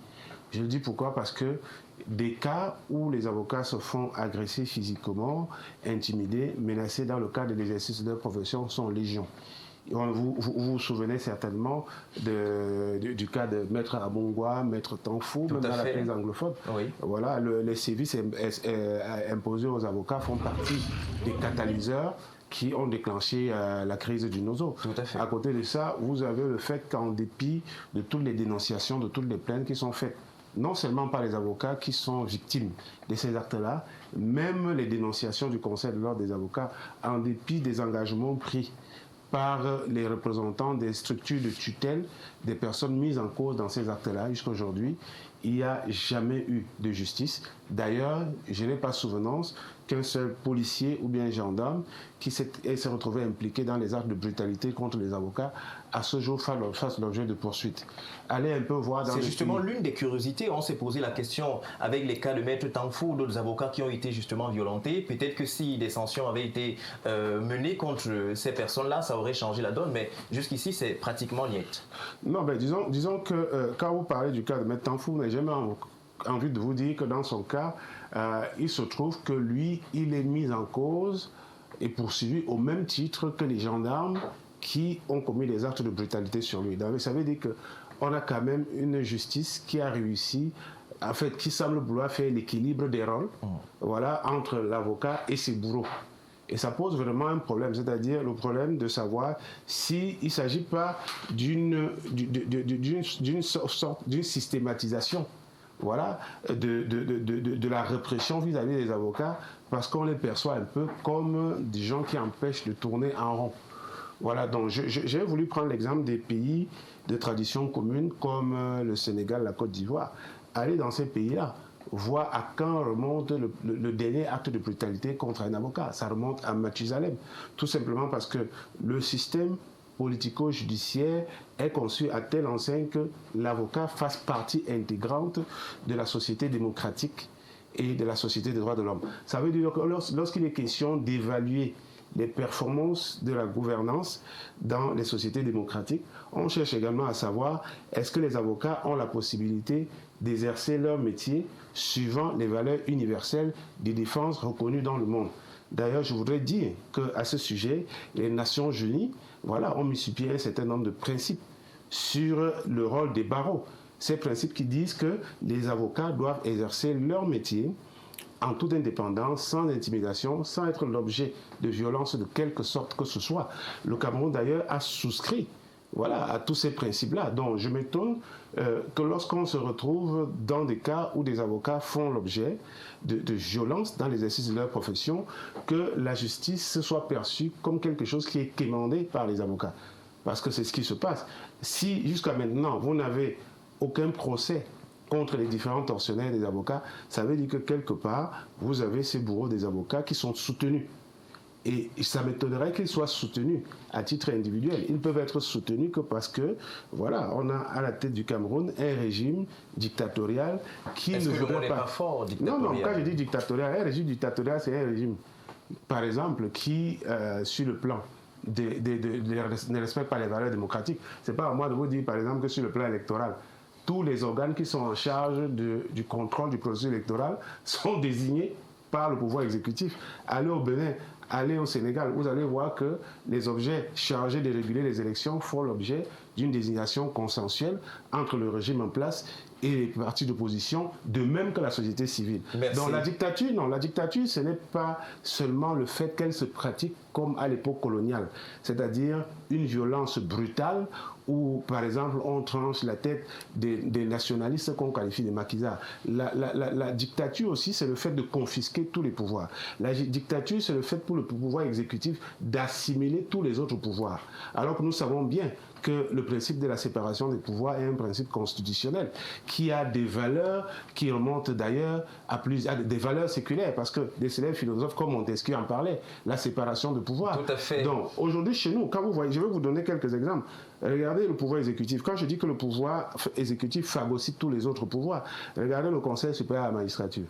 Je le dis pourquoi? Parce que des cas où les avocats se font agresser physiquement, intimidés, menacés dans le cadre de l'exercice de leur profession sont légion. Vous vous souvenez certainement du cas de Maître Abongwa, Maître Tanfou, même dans la presse anglophone. Oui. Voilà, les sévices imposés aux avocats font partie des catalyseurs qui ont déclenché la crise du Nozo. Tout à fait. À côté de ça, vous avez le fait qu'en dépit de toutes les dénonciations, de toutes les plaintes qui sont faites, non seulement par les avocats qui sont victimes de ces actes-là, même les dénonciations du Conseil de l'ordre des avocats, en dépit des engagements pris par les représentants des structures de tutelle des personnes mises en cause dans ces actes-là, jusqu'à aujourd'hui, il n'y a jamais eu de justice. D'ailleurs, je n'ai pas souvenance qu'un seul policier ou bien gendarme qui s'est retrouvé impliqué dans les actes de brutalité contre les avocats, à ce jour fasse l'objet de poursuites. Allez un peu voir dans C'est justement l'une des curiosités. On s'est posé la question avec les cas de Maître Tanfou ou d'autres avocats qui ont été justement violentés. Peut-être que si des sanctions avaient été menées contre ces personnes-là, ça aurait changé la donne, mais jusqu'ici, c'est pratiquement niet. Non, ben disons que quand vous parlez du cas de Maître Tanfou, j'ai jamais envie de vous dire que dans son cas, il se trouve que lui, il est mis en cause et poursuivi au même titre que les gendarmes qui ont commis des actes de brutalité sur lui. Donc, ça veut dire qu'on a quand même une justice qui a réussi, en fait, qui semble vouloir faire l'équilibre des rôles, voilà, entre l'avocat et ses bourreaux. Et ça pose vraiment un problème, c'est-à-dire le problème de savoir s'il ne s'agit pas d'une systématisation, voilà, de la répression vis-à-vis des avocats, parce qu'on les perçoit un peu comme des gens qui empêchent de tourner en rond. Voilà, donc j'ai voulu prendre l'exemple des pays de tradition commune comme le Sénégal, la Côte d'Ivoire. Aller dans ces pays-là, voir à quand remonte le dernier acte de brutalité contre un avocat. Ça remonte à Mathusalem, tout simplement parce que le système politico-judiciaire est conçu à telle enseigne que l'avocat fasse partie intégrante de la société démocratique et de la société des droits de l'homme. Ça veut dire que lorsqu'il est question d'évaluer les performances de la gouvernance dans les sociétés démocratiques, on cherche également à savoir est-ce que les avocats ont la possibilité d'exercer leur métier suivant les valeurs universelles de défense reconnues dans le monde. D'ailleurs, je voudrais dire qu'à ce sujet, les Nations Unies ont mis sur pied un certain nombre de principes sur le rôle des barreaux. Ces principes qui disent que les avocats doivent exercer leur métier en toute indépendance, sans intimidation, sans être l'objet de violence de quelque sorte que ce soit. Le Cameroun, d'ailleurs, a souscrit à tous ces principes-là. Donc, je m'étonne que lorsqu'on se retrouve dans des cas où des avocats font l'objet de violences dans l'exercice de leur profession, que la justice soit perçue comme quelque chose qui est quémandé par les avocats. Parce que c'est ce qui se passe. Si, jusqu'à maintenant, vous n'avez aucun procès contre les différents tortionnaires des avocats, ça veut dire que quelque part, vous avez ces bourreaux des avocats qui sont soutenus. Et ça m'étonnerait qu'ils soient soutenus à titre individuel. Ils ne peuvent être soutenus que parce que, on a à la tête du Cameroun un régime dictatorial qui ne voudrait pas... Est-ce que le mot n'est pas fort, dictatorial? Non, quand je dis dictatorial, un régime dictatorial, c'est un régime, par exemple, qui, sur le plan ne respecte pas les valeurs démocratiques. Ce n'est pas à moi de vous dire, par exemple, que sur le plan électoral, tous les organes qui sont en charge du contrôle du processus électoral sont désignés par le pouvoir exécutif. Allez au Bénin, allez au Sénégal, vous allez voir que les objets chargés de réguler les élections font l'objet d'une désignation consensuelle entre le régime en place et les partis d'opposition, de même que la société civile. Merci. Donc la dictature, ce n'est pas seulement le fait qu'elle se pratique comme à l'époque coloniale, c'est-à-dire une violence brutale où, par exemple, on tranche la tête des nationalistes qu'on qualifie de maquisards. La dictature aussi, c'est le fait de confisquer tous les pouvoirs. La dictature, c'est le fait pour le pouvoir exécutif d'assimiler tous les autres pouvoirs. Alors que nous savons bien que le principe de la séparation des pouvoirs est un principe constitutionnel qui a des valeurs qui remontent d'ailleurs à des valeurs séculaires, parce que des célèbres philosophes comme Montesquieu en parlaient, la séparation de pouvoir. Tout à fait. Donc aujourd'hui chez nous, quand vous voyez, je vais vous donner quelques exemples. Regardez le pouvoir exécutif. Quand je dis que le pouvoir exécutif phagocyte tous les autres pouvoirs, regardez le Conseil supérieur à la magistrature.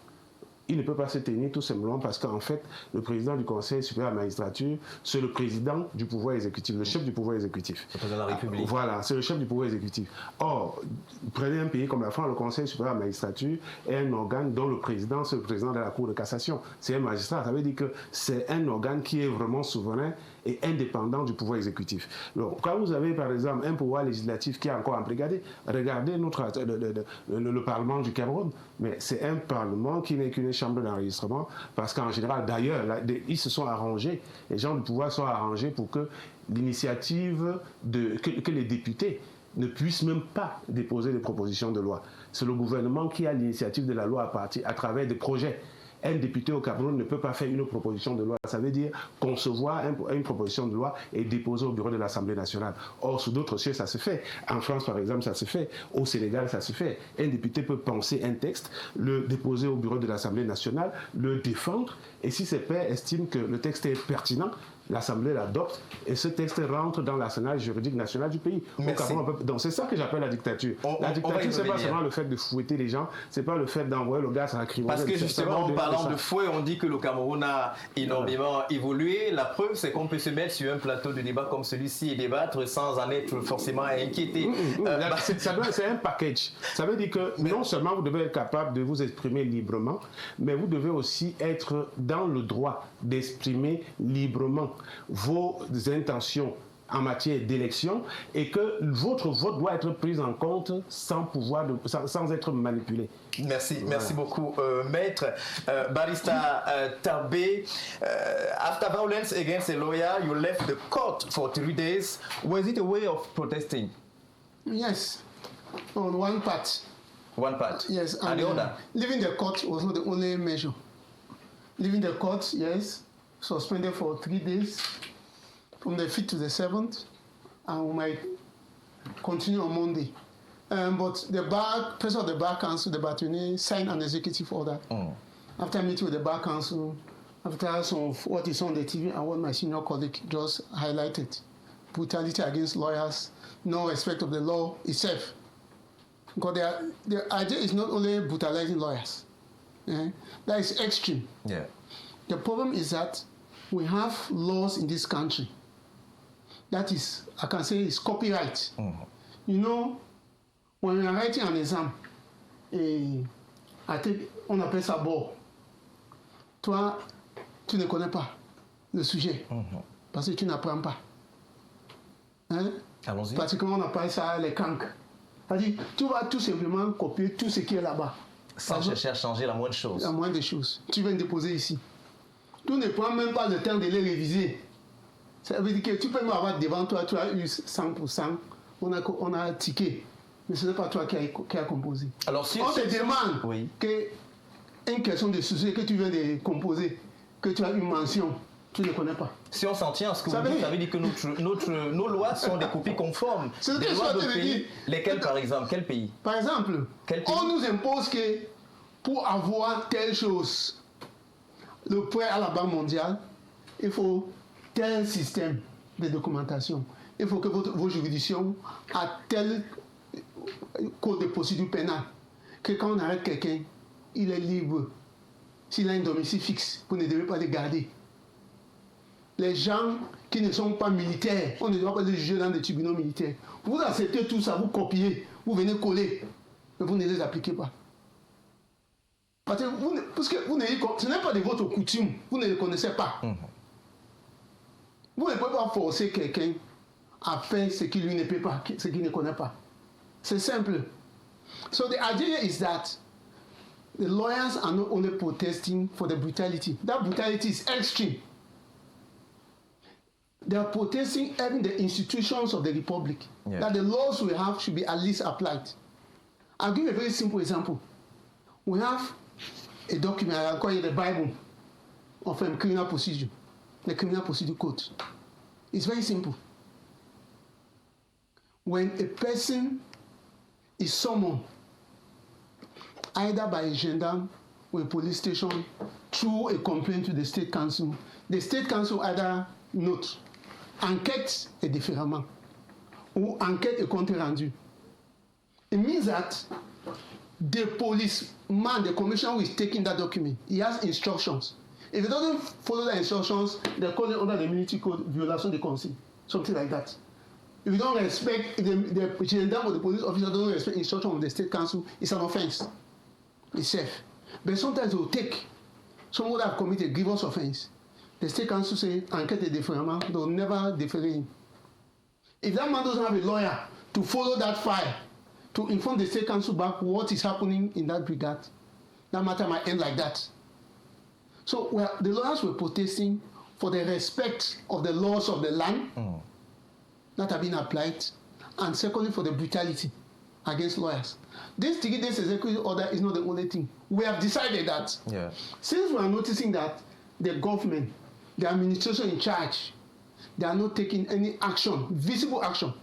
Il ne peut pas se tenir tout simplement parce qu'en fait, le président du Conseil supérieur à la magistrature, c'est le président du pouvoir exécutif, le chef du pouvoir exécutif. Le président de la République. Voilà, c'est le chef du pouvoir exécutif. Or, prenez un pays comme la France, le Conseil supérieur à la magistrature est un organe dont le président, c'est le président de la Cour de cassation. C'est un magistrat. Ça veut dire que c'est un organe qui est vraiment souverain et indépendant du pouvoir exécutif. Donc, quand vous avez, par exemple, un pouvoir législatif qui est encore embrigadé, regardez le Parlement du Cameroun, mais c'est un Parlement qui n'est qu'une chambre d'enregistrement, parce qu'en général, d'ailleurs, ils se sont arrangés, les gens du pouvoir sont arrangés pour que l'initiative, que les députés ne puissent même pas déposer des propositions de loi. C'est le gouvernement qui a l'initiative de la loi à travers des projets. Un député au Cameroun ne peut pas faire une proposition de loi. Ça veut dire concevoir une proposition de loi et déposer au bureau de l'Assemblée nationale. Or, sous d'autres cieux, ça se fait. En France, par exemple, ça se fait. Au Sénégal, ça se fait. Un député peut penser un texte, le déposer au bureau de l'Assemblée nationale, le défendre, et si ses pairs estiment que le texte est pertinent, l'Assemblée l'adopte et ce texte rentre dans l'arsenal juridique national du pays. Donc c'est ça que j'appelle la dictature. La dictature, c'est pas seulement le fait de fouetter les gens, c'est pas le fait d'envoyer le gaz à la crime. Parce que justement, en parlant de fouet, on dit que le Cameroun a énormément évolué. La preuve, c'est qu'on peut se mettre sur un plateau de débat comme celui-ci et débattre sans en être forcément inquiété. C'est un package. Ça veut dire que non seulement vous devez être capable de vous exprimer librement, mais vous devez aussi être dans le droit d'exprimer librement vos intentions en matière d'élection et que votre vote doit être pris en compte sans être manipulé. Merci beaucoup, Maître. Barrister Tarbé, after violence against a lawyer, you left the court for 3 days. Was it a way of protesting? Yes, on one part. One part. Yes, And the other? Leaving the court was not the only measure. Leaving the court, yes, suspended for 3 days, from the 5th to the 7th, and we might continue on Monday. But the president of the Bar Council, the Bâtonnier, signed an executive order. After meeting with the Bar Council, after some of what is on the TV and what my senior colleague just highlighted, brutality against lawyers, no respect of the law itself. Because the idea is not only brutalizing lawyers. That is extreme. Yeah. The problem is that we have laws in this country. That is, I can say, is copyright. You know, when we are writing an exam, on appelle ça bord. Toi, tu ne connais pas le sujet parce que tu n'apprends pas. Allons-y. Pratiquement, on appelle ça les cancres. C'est-à-dire, tu vas tout simplement copier tout ce qui est là-bas. Sans chercher à changer la moindre chose. La moindre des choses. Tu viens déposer ici. Tu ne prends même pas le temps de les réviser. Ça veut dire que tu peux même avoir devant toi, tu as eu 100%, on a tiqué. Mais ce n'est pas toi qui a composé. Alors, si on te demande une question de sujet que tu viens de composer, que tu as une mention, tu ne connais pas. Si on s'en tient à ce que vous dites, ça veut dire que nos lois sont des copies conformes des lois d'autres pays. Lesquels, par exemple? Quel pays? Par exemple, on nous impose que pour avoir telle chose, le prêt à la Banque mondiale, il faut tel système de documentation. Il faut que vos juridictions aient tel code de procédure pénale. Que quand on arrête quelqu'un, il est libre. S'il a un domicile fixe, vous ne devez pas le garder. Les gens qui ne sont pas militaires, on ne doit pas les juger dans des tribunaux militaires. Vous acceptez tout ça, vous copiez, vous venez coller, mais vous ne les appliquez pas. Parce que ce n'est pas de votre coutume, vous ne le connaissez pas. Vous ne pouvez pas forcer quelqu'un à faire ce qu'il lui ne peut pas, ce qu'il ne connaît pas. C'est simple. So the idea is that the lawyers are not only protesting for the brutality. That brutality is extreme. They are protesting even the institutions of the republic. Yeah. That the laws we have should be at least applied. I'll give a very simple example. We have a document, I call it the Bible, of criminal procedure, the Criminal Procedure Code. It's very simple. When a person is summoned, either by a gendarme or a police station, through a complaint to the State Council, the State Council either note enquête et déférement ou enquête et compte rendu. It means that the policeman, the commissioner who is taking that document, he has instructions. If he doesn't follow the instructions, they call it under the military code violation de consigne, something like that. If you don't respect, if the gendarme or the police officer doesn't respect instructions of the State Council, it's an offense. It's safe. But sometimes they will take someone that have committed a grievous offense. The State Council say enquête et déférement, they will never defer him. If that man doesn't have a lawyer to follow that file, to inform the State Council back what is happening in that brigade, that matter might end like that. So the lawyers were protesting for the respect of the laws of the land that have been applied, and secondly for the brutality against lawyers. This 3 days executive order is not the only thing. We have decided that since we are noticing that the government, the administration in charge, they are not taking any action, visible action.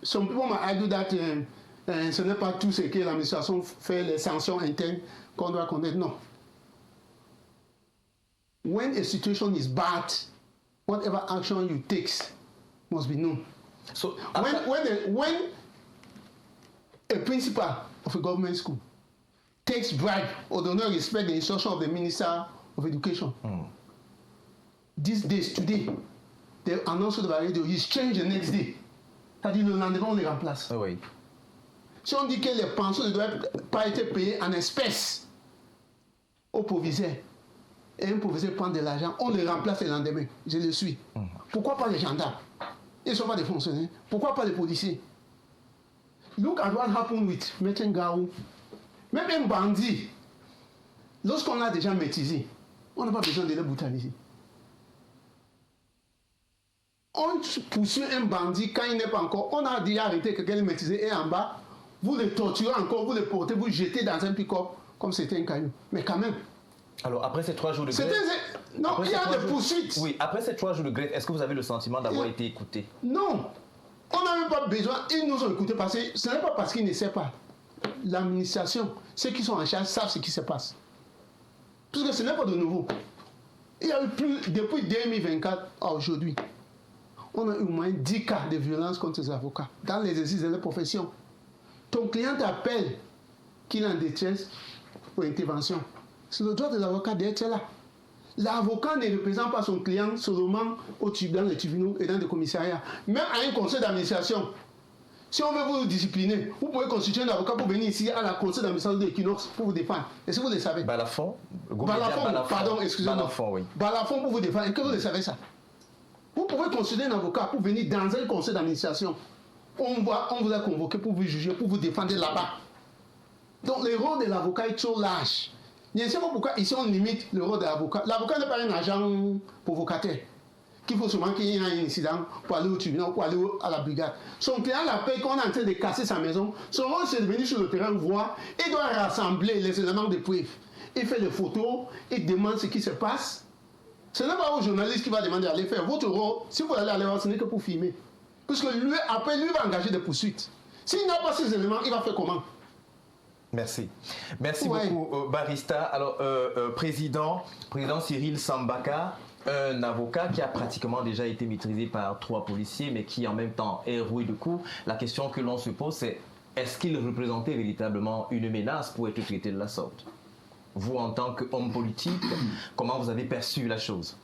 Some people might argue that ce n'est pas tout ce que l'administration fait, les sanctions internes qu'on doit connaître. No. When a situation is bad, whatever action you take must be known. So when a principal of a government school takes bribe or does not respect the instruction of the Minister of Education, these days, today, they announce on the radio, he's changed the next day. C'est-à-dire le lendemain, on les remplace. Oh oui. Si on dit que les pensions ne doivent pas être payées en espèces au proviseur, et un proviseur prend de l'argent, on le remplace le lendemain. Je le suis. Pourquoi pas les gendarmes? Ils ne sont pas des fonctionnaires. Pourquoi pas les policiers? Look at what happened with Metin Gaou. Même un bandit, lorsqu'on l'a déjà maîtrisé, on n'a pas besoin de le brutaliser. On poursuit un bandit quand il n'est pas encore. On a déjà arrêté quelqu'un le maîtriser et en bas, vous les torturez encore, vous les portez, vous jetez dans un pick-up comme c'était un caillou. Mais quand même. Alors, après ces 3 jours de grève... Non, après il y a des jours... poursuites. Oui, après ces 3 jours de grève, est-ce que vous avez le sentiment d'avoir été écouté? Non. On n'a même pas besoin. Ils nous ont écoutés parce que ce n'est pas parce qu'ils ne savent pas. L'administration, ceux qui sont en charge savent ce qui se passe. Parce que ce n'est pas de nouveau. Il y a eu plus, depuis 2024 à aujourd'hui, on a eu au moins 10 cas de violence contre les avocats dans l'exercice de leur profession. Ton client t'appelle qu'il est en détresse pour intervention. C'est le droit de l'avocat d'être là. L'avocat ne représente pas son client seulement dans les tribunaux et dans les commissariats. Même à un conseil d'administration. Si on veut vous discipliner, vous pouvez constituer un avocat pour venir ici à la conseil d'administration de l'Equinox pour vous défendre. Est-ce que vous le savez? Balafon, pardon, excusez-moi. Balafon, oui. Balafon pour vous défendre. Est-ce que vous le savez ça? Vous pouvez constituer un avocat pour venir dans un conseil d'administration. On vous a convoqué pour vous juger, pour vous défendre là-bas. Donc le rôle de l'avocat est trop large. Je ne sais pas pourquoi ici on limite le rôle de l'avocat. L'avocat n'est pas un agent provocateur. Qu'il faut seulement qu'il y ait un incident pour aller au tribunal, pour aller à la brigade. Son client l'appelle qu'on est en train de casser sa maison. Son rôle c'est de venir sur le terrain voir. Il doit rassembler les éléments de preuve. Il fait les photos, il demande ce qui se passe. Ce n'est pas au journaliste qui va demander d'aller faire. Votre rôle, si vous allez aller voir, ce n'est que pour filmer. Parce que lui, après, lui va engager des poursuites. S'il n'a pas ces éléments, il va faire comment? Merci. Merci beaucoup, Barista. Alors, président Cyril Sambaka, un avocat qui a pratiquement déjà été maîtrisé par 3 policiers, mais qui en même temps est roué de coups. La question que l'on se pose, c'est est-ce qu'il représentait véritablement une menace pour être traité de la sorte? Vous, en tant qu'homme politique, comment vous avez perçu la chose?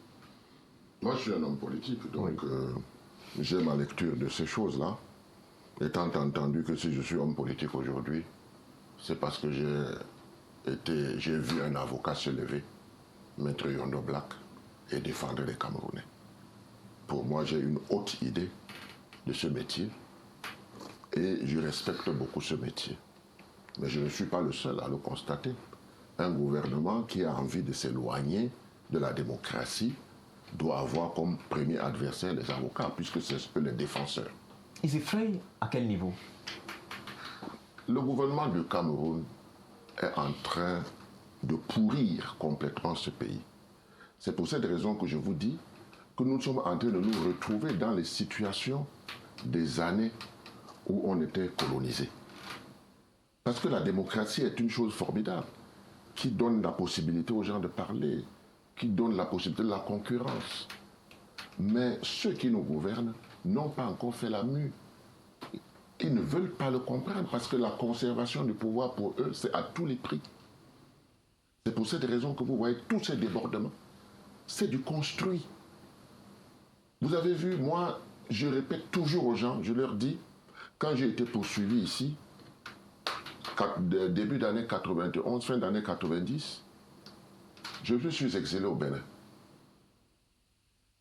Moi, je suis un homme politique, donc j'ai ma lecture de ces choses-là. Étant entendu que si je suis homme politique aujourd'hui, c'est parce que j'ai vu un avocat se lever, Maître Yondo Black, et défendre les Camerounais. Pour moi, j'ai une haute idée de ce métier et je respecte beaucoup ce métier. Mais je ne suis pas le seul à le constater. Un gouvernement qui a envie de s'éloigner de la démocratie doit avoir comme premier adversaire les avocats, puisque c'est eux les défenseurs. Ils s'effrayent à quel niveau? Le gouvernement du Cameroun est en train de pourrir complètement ce pays. C'est pour cette raison que je vous dis que nous sommes en train de nous retrouver dans les situations des années où on était colonisé. Parce que la démocratie est une chose formidable, qui donne la possibilité aux gens de parler, qui donne la possibilité de la concurrence. Mais ceux qui nous gouvernent n'ont pas encore fait la mue. Ils ne veulent pas le comprendre parce que la conservation du pouvoir pour eux, c'est à tous les prix. C'est pour cette raison que vous voyez tous ces débordements. C'est du construit. Vous avez vu, moi, je répète toujours aux gens, je leur dis, quand j'ai été poursuivi ici, début d'année 91, fin d'année 90, je me suis exilé au Bénin.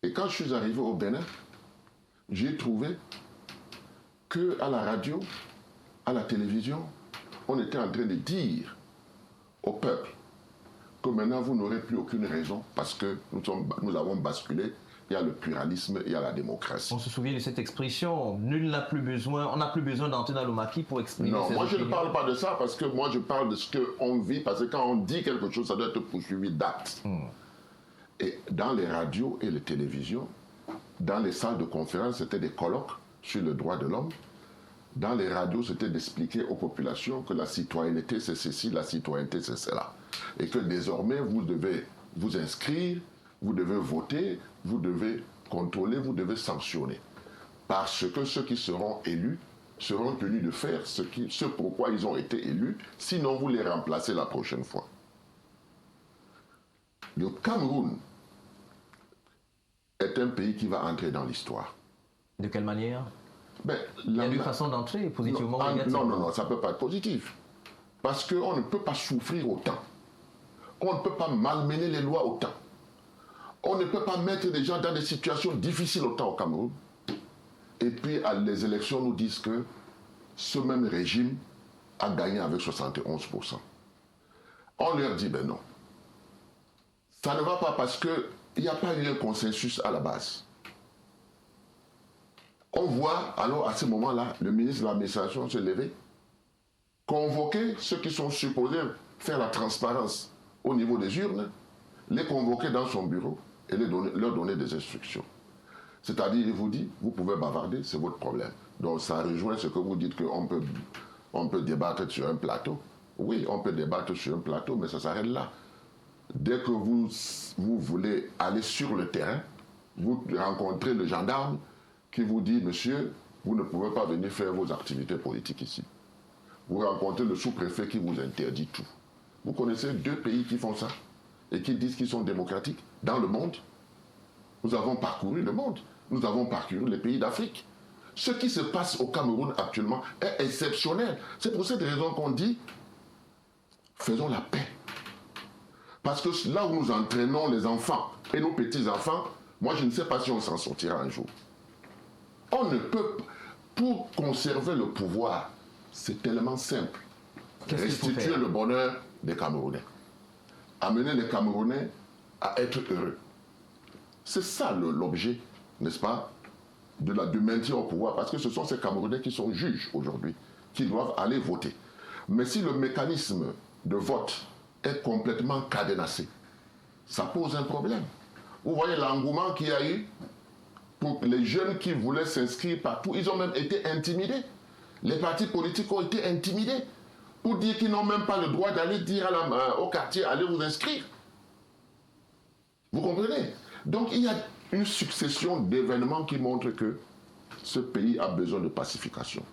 Et quand je suis arrivé au Bénin, j'ai trouvé qu'à la radio, à la télévision, on était en train de dire au peuple que maintenant vous n'aurez plus aucune raison parce que nous avons basculé, il y a le pluralisme, il y a la démocratie. On se souvient de cette expression, nul n'a plus besoin, on n'a plus besoin d'entrer dans le maquis pour exprimer ses opinions. Non, moi je ne parle pas de ça parce que moi je parle de ce qu'on vit, parce que quand on dit quelque chose, ça doit être poursuivi d'actes. Et dans les radios et les télévisions, dans les salles de conférence, c'était des colloques sur le droit de l'homme. Dans les radios, c'était d'expliquer aux populations que la citoyenneté c'est ceci, la citoyenneté c'est cela. Et que désormais, vous devez vous inscrire, vous devez voter, vous devez contrôler, vous devez sanctionner. Parce que ceux qui seront élus seront tenus de faire ce pourquoi ils ont été élus, sinon vous les remplacez la prochaine fois. Le Cameroun est un pays qui va entrer dans l'histoire. De quelle manière? Ben, il y a une façon d'entrer, positivement ou négativement. Non, ça ne peut pas être positif. Parce qu'on ne peut pas souffrir autant. On ne peut pas malmener les lois autant. On ne peut pas mettre des gens dans des situations difficiles autant au Cameroun. Et puis, les élections nous disent que ce même régime a gagné avec 71%. On leur dit, ben non. Ça ne va pas parce qu'il n'y a pas eu un consensus à la base. On voit, alors à ce moment-là, le ministre de l'administration se lever convoquer ceux qui sont supposés faire la transparence au niveau des urnes, les convoquer dans son bureau et leur donner des instructions. C'est-à-dire, il vous dit, vous pouvez bavarder, c'est votre problème. Donc ça rejoint ce que vous dites qu'on peut débattre sur un plateau. Oui, on peut débattre sur un plateau, mais ça s'arrête là. Dès que vous voulez aller sur le terrain, vous rencontrez le gendarme qui vous dit, monsieur, vous ne pouvez pas venir faire vos activités politiques ici. Vous rencontrez le sous-préfet qui vous interdit tout. Vous connaissez 2 pays qui font ça et qui disent qu'ils sont démocratiques dans le monde. Nous avons parcouru le monde. Nous avons parcouru les pays d'Afrique. Ce qui se passe au Cameroun actuellement est exceptionnel. C'est pour cette raison qu'on dit, faisons la paix. Parce que là où nous entraînons les enfants et nos petits-enfants, moi je ne sais pas si on s'en sortira un jour. On ne peut, pour conserver le pouvoir, c'est tellement simple. Restituer le bonheur des Camerounais. Amener les Camerounais à être heureux. C'est ça l'objet, n'est-ce pas, du maintien au pouvoir, parce que ce sont ces Camerounais qui sont juges aujourd'hui, qui doivent aller voter. Mais si le mécanisme de vote est complètement cadenassé, ça pose un problème. Vous voyez l'engouement qu'il y a eu pour les jeunes qui voulaient s'inscrire partout, ils ont même été intimidés. Les partis politiques ont été intimidés pour dire qu'ils n'ont même pas le droit d'aller dire au quartier, allez vous inscrire. Vous comprenez? Donc il y a une succession d'événements qui montrent que ce pays a besoin de pacification.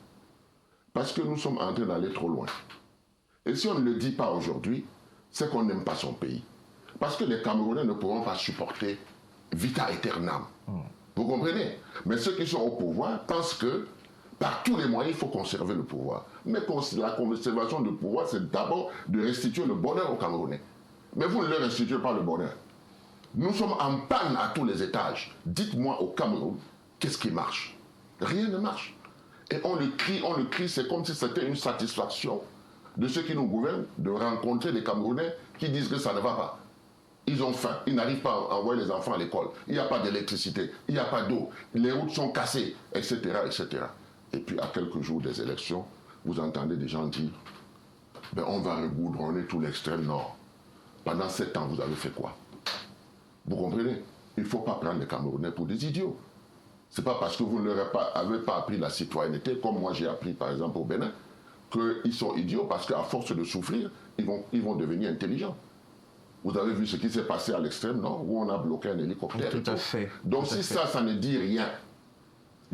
Parce que nous sommes en train d'aller trop loin. Et si on ne le dit pas aujourd'hui, c'est qu'on n'aime pas son pays. Parce que les Camerounais ne pourront pas supporter vita aeternam. Vous comprenez? Mais ceux qui sont au pouvoir pensent que par tous les moyens, il faut conserver le pouvoir. Mais la conservation du pouvoir, c'est d'abord de restituer le bonheur aux Camerounais. Mais vous ne leur restituez pas le bonheur. Nous sommes en panne à tous les étages. Dites-moi au Cameroun, qu'est-ce qui marche? Rien ne marche. Et on le crie, c'est comme si c'était une satisfaction de ceux qui nous gouvernent de rencontrer des Camerounais qui disent que ça ne va pas. Ils ont faim, ils n'arrivent pas à envoyer les enfants à l'école. Il n'y a pas d'électricité, il n'y a pas d'eau, les routes sont cassées, etc., etc. Et puis à quelques jours des élections, vous entendez des gens dire ben, on va regoudronner tout l'extrême nord. Pendant 7 ans, vous avez fait quoi? Vous comprenez? Il ne faut pas prendre les Camerounais pour des idiots. Ce n'est pas parce que vous ne leur avez pas appris la citoyenneté, comme moi j'ai appris par exemple au Bénin, qu'ils sont idiots parce qu'à force de souffrir, ils vont devenir intelligents. Vous avez vu ce qui s'est passé à l'extrême nord, où on a bloqué un hélicoptère. Tout à fait. Donc si ça ne dit rien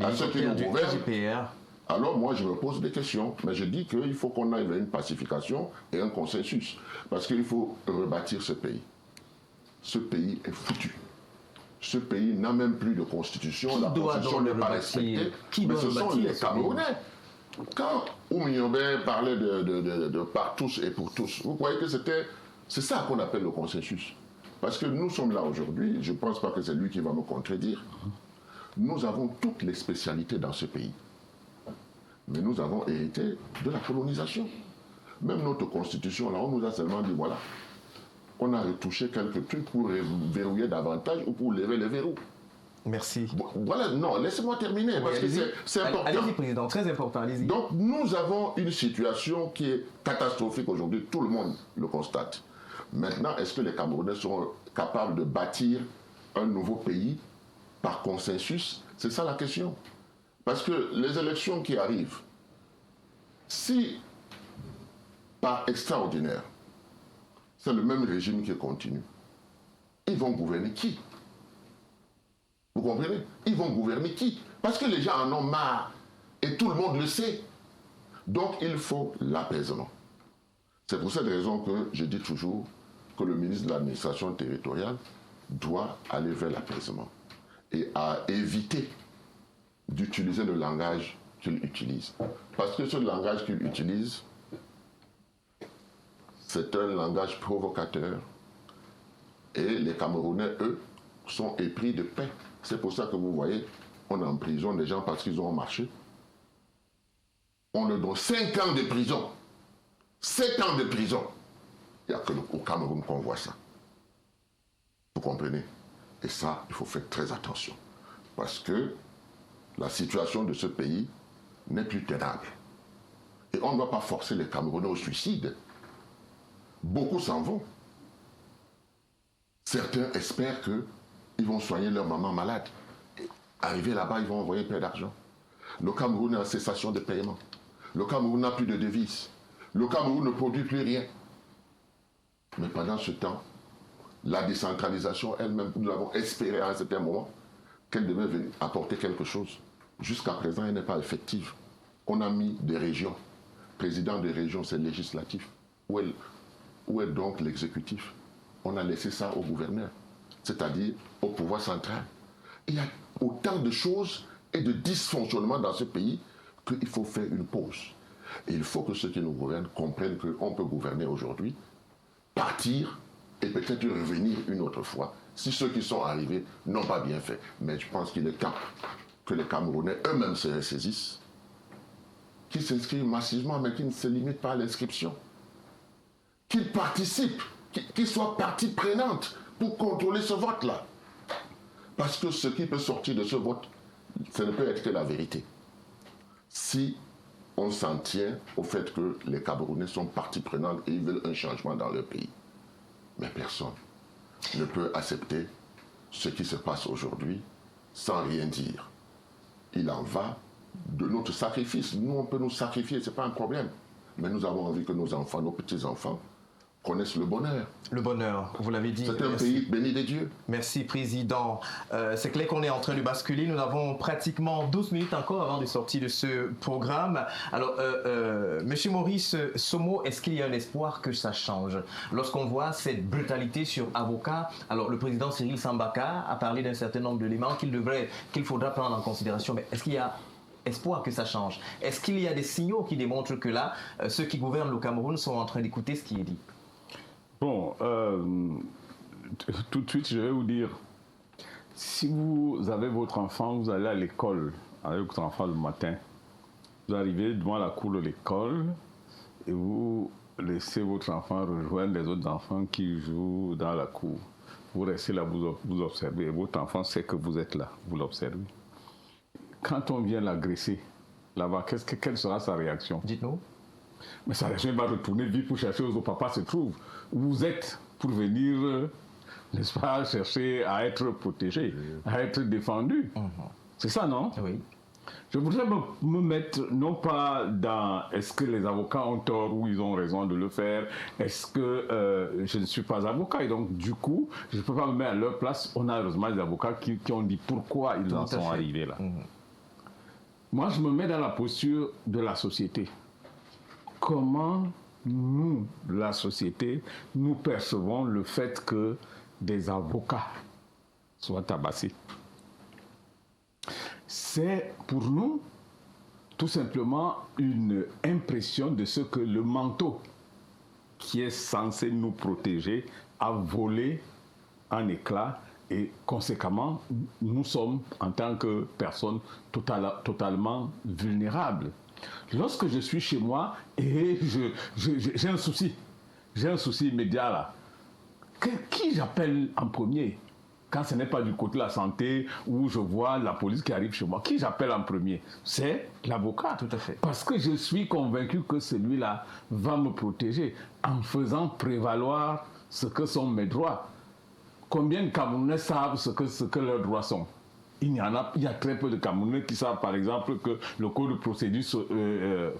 à ceux qui nous gouvernent, alors moi je me pose des questions. Mais je dis qu'il faut qu'on aille vers une pacification et un consensus. Parce qu'il faut rebâtir ce pays. Ce pays est foutu. Ce pays n'a même plus de constitution. La constitution n'est pas respectée. Mais ce sont les Camerounais. Quand Oumiyobé parlait de par tous et pour tous, vous voyez que c'est ça qu'on appelle le consensus. Parce que nous sommes là aujourd'hui, je ne pense pas que c'est lui qui va me contredire. Nous avons toutes les spécialités dans ce pays. Mais nous avons hérité de la colonisation. Même notre constitution, là, on nous a seulement dit, voilà, on a retouché quelques trucs pour verrouiller davantage ou pour lever les verrous. Merci. Bon, voilà, non, laissez-moi terminer, parce que c'est important. Allez-y, Président, très important, allez-y. Donc, nous avons une situation qui est catastrophique aujourd'hui, tout le monde le constate. Maintenant, est-ce que les Camerounais sont capables de bâtir un nouveau pays par consensus? C'est ça la question. Parce que les élections qui arrivent, si par extraordinaire, c'est le même régime qui continue, ils vont gouverner qui? Vous comprenez? Ils vont gouverner qui? Parce que les gens en ont marre. Et tout le monde le sait. Donc il faut l'apaisement. C'est pour cette raison que je dis toujours que le ministre de l'administration territoriale doit aller vers l'apaisement. Et à éviter d'utiliser le langage qu'il utilise. Parce que ce langage qu'il utilise, c'est un langage provocateur. Et les Camerounais, eux, sont épris de paix. C'est pour ça que vous voyez, on emprisonne des gens parce qu'ils ont marché. On leur donne 5 ans de prison. 7 ans de prison. Il n'y a qu'au Cameroun qu'on voit ça. Vous comprenez? Et ça, il faut faire très attention. Parce que la situation de ce pays n'est plus tenable. Et on ne doit pas forcer les Camerounais au suicide. Beaucoup s'en vont. Certains espèrent qu'ils vont soigner leur maman malade. Et arrivés là-bas, ils vont envoyer plein d'argent. Le Cameroun est en cessation de paiement. Le Cameroun n'a plus de devises. Le Cameroun ne produit plus rien. Mais pendant ce temps, la décentralisation elle-même, nous l'avons espéré à un certain moment qu'elle devait venir apporter quelque chose. Jusqu'à présent, elle n'est pas effective. On a mis des régions. Président des régions, c'est législatif. Où est donc l'exécutif? On a laissé ça au gouverneur, c'est-à-dire au pouvoir central. Il y a autant de choses et de dysfonctionnements dans ce pays qu'il faut faire une pause. Et il faut que ceux qui nous gouvernent comprennent qu'on peut gouverner aujourd'hui, partir et peut-être revenir une autre fois, si ceux qui sont arrivés n'ont pas bien fait. Mais je pense qu'il est temps que les Camerounais eux-mêmes se ressaisissent, qu'ils s'inscrivent massivement, mais qu'ils ne se limitent pas à l'inscription, qu'ils participent, qu'ils soient partie prenante pour contrôler ce vote-là. Parce que ce qui peut sortir de ce vote, ça ne peut être que la vérité. Si on s'en tient au fait que les Camerounais sont partie prenante et ils veulent un changement dans leur pays. Mais personne ne peut accepter ce qui se passe aujourd'hui sans rien dire. Il en va de notre sacrifice. Nous, on peut nous sacrifier, ce n'est pas un problème. Mais nous avons envie que nos enfants, nos petits-enfants, connaissent le bonheur. Le bonheur, vous l'avez dit. C'est un pays béni des dieux. Merci, Président. C'est clair qu'on est en train de basculer. Nous avons pratiquement 12 minutes encore avant de sortir de ce programme. Alors, Monsieur Maurice Somo, est-ce qu'il y a un espoir que ça change? Lorsqu'on voit cette brutalité sur avocats, alors le président Cyril Sambaka a parlé d'un certain nombre d'éléments qu'il faudra prendre en considération. Mais est-ce qu'il y a espoir que ça change? Est-ce qu'il y a des signaux qui démontrent que là, ceux qui gouvernent le Cameroun sont en train d'écouter ce qui est dit? Bon, tout de suite, je vais vous dire, si vous avez votre enfant, vous allez à l'école avec votre enfant le matin, vous arrivez devant la cour de l'école et vous laissez votre enfant rejoindre les autres enfants qui jouent dans la cour. Vous restez là, vous observez, et votre enfant sait que vous êtes là, vous l'observez. Quand on vient l'agresser, là-bas, quelle sera sa réaction? Dites-nous. Mais sa réaction va retourner vite pour chercher où papa se trouve. Vous êtes pour venir, n'est-ce pas, chercher à être protégé, à être défendu. C'est ça, non? Oui. Je voudrais me mettre, non pas dans est-ce que les avocats ont tort ou ils ont raison de le faire, est-ce que je ne suis pas avocat et donc du coup, je ne peux pas me mettre à leur place. On a heureusement des avocats qui ont dit pourquoi ils en sont arrivés là. Moi, je me mets dans la posture de la société. Comment nous, la société, nous percevons le fait que des avocats soient tabassés? C'est pour nous tout simplement une impression de ce que le manteau qui est censé nous protéger a volé en éclats et conséquemment nous sommes en tant que personnes totalement vulnérables. Lorsque je suis chez moi et j'ai un souci immédiat là, qui j'appelle en premier? Quand ce n'est pas du côté de la santé où je vois la police qui arrive chez moi, qui j'appelle en premier? C'est l'avocat. Tout à fait. Parce que je suis convaincu que celui-là va me protéger en faisant prévaloir ce que sont mes droits. Combien de Camerounais savent ce que leurs droits sont? Il y a très peu de Camerounais qui savent, par exemple, que le code de procédure,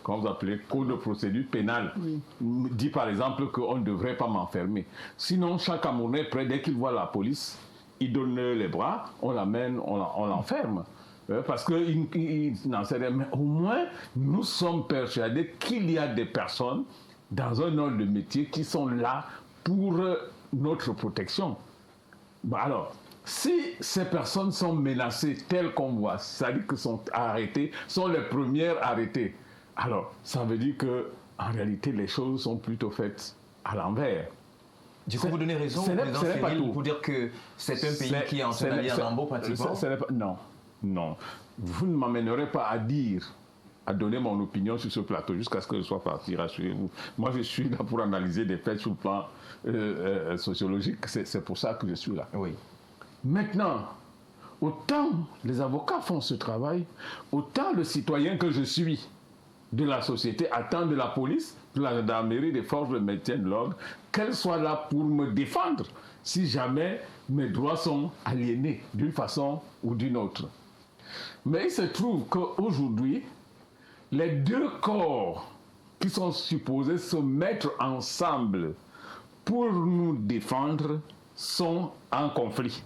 comment vous appelez, code de procédure pénale, dit par exemple qu'on ne devrait pas m'enfermer. Sinon, chaque Camerounais, dès qu'il voit la police, il donne les bras, on l'amène, on l'enferme. Parce qu'il n'en sait rien. Mais au moins, nous sommes persuadés qu'il y a des personnes dans un ordre de métier qui sont là pour notre protection. Bon, alors, si ces personnes sont menacées telles qu'on voit, c'est-à-dire qu'elles sont arrêtées, sont les premières arrêtées, alors ça veut dire qu'en réalité, les choses sont plutôt faites à l'envers. Du coup, vous donnez raison, président Cyril, pour dire que c'est un pays qui est en train d'aller à Lambeau pratiquement. Non. Vous ne m'amènerez pas à donner mon opinion sur ce plateau jusqu'à ce que je sois parti, rassurez-vous. Moi, je suis là pour analyser des faits sur le plan sociologique. C'est pour ça que je suis là. Oui. Maintenant, autant les avocats font ce travail, autant le citoyen que je suis de la société attend de la police, de la gendarmerie, des forces de maintien de l'ordre, qu'elles soient là pour me défendre si jamais mes droits sont aliénés d'une façon ou d'une autre. Mais il se trouve qu'aujourd'hui, les deux corps qui sont supposés se mettre ensemble pour nous défendre sont en conflit.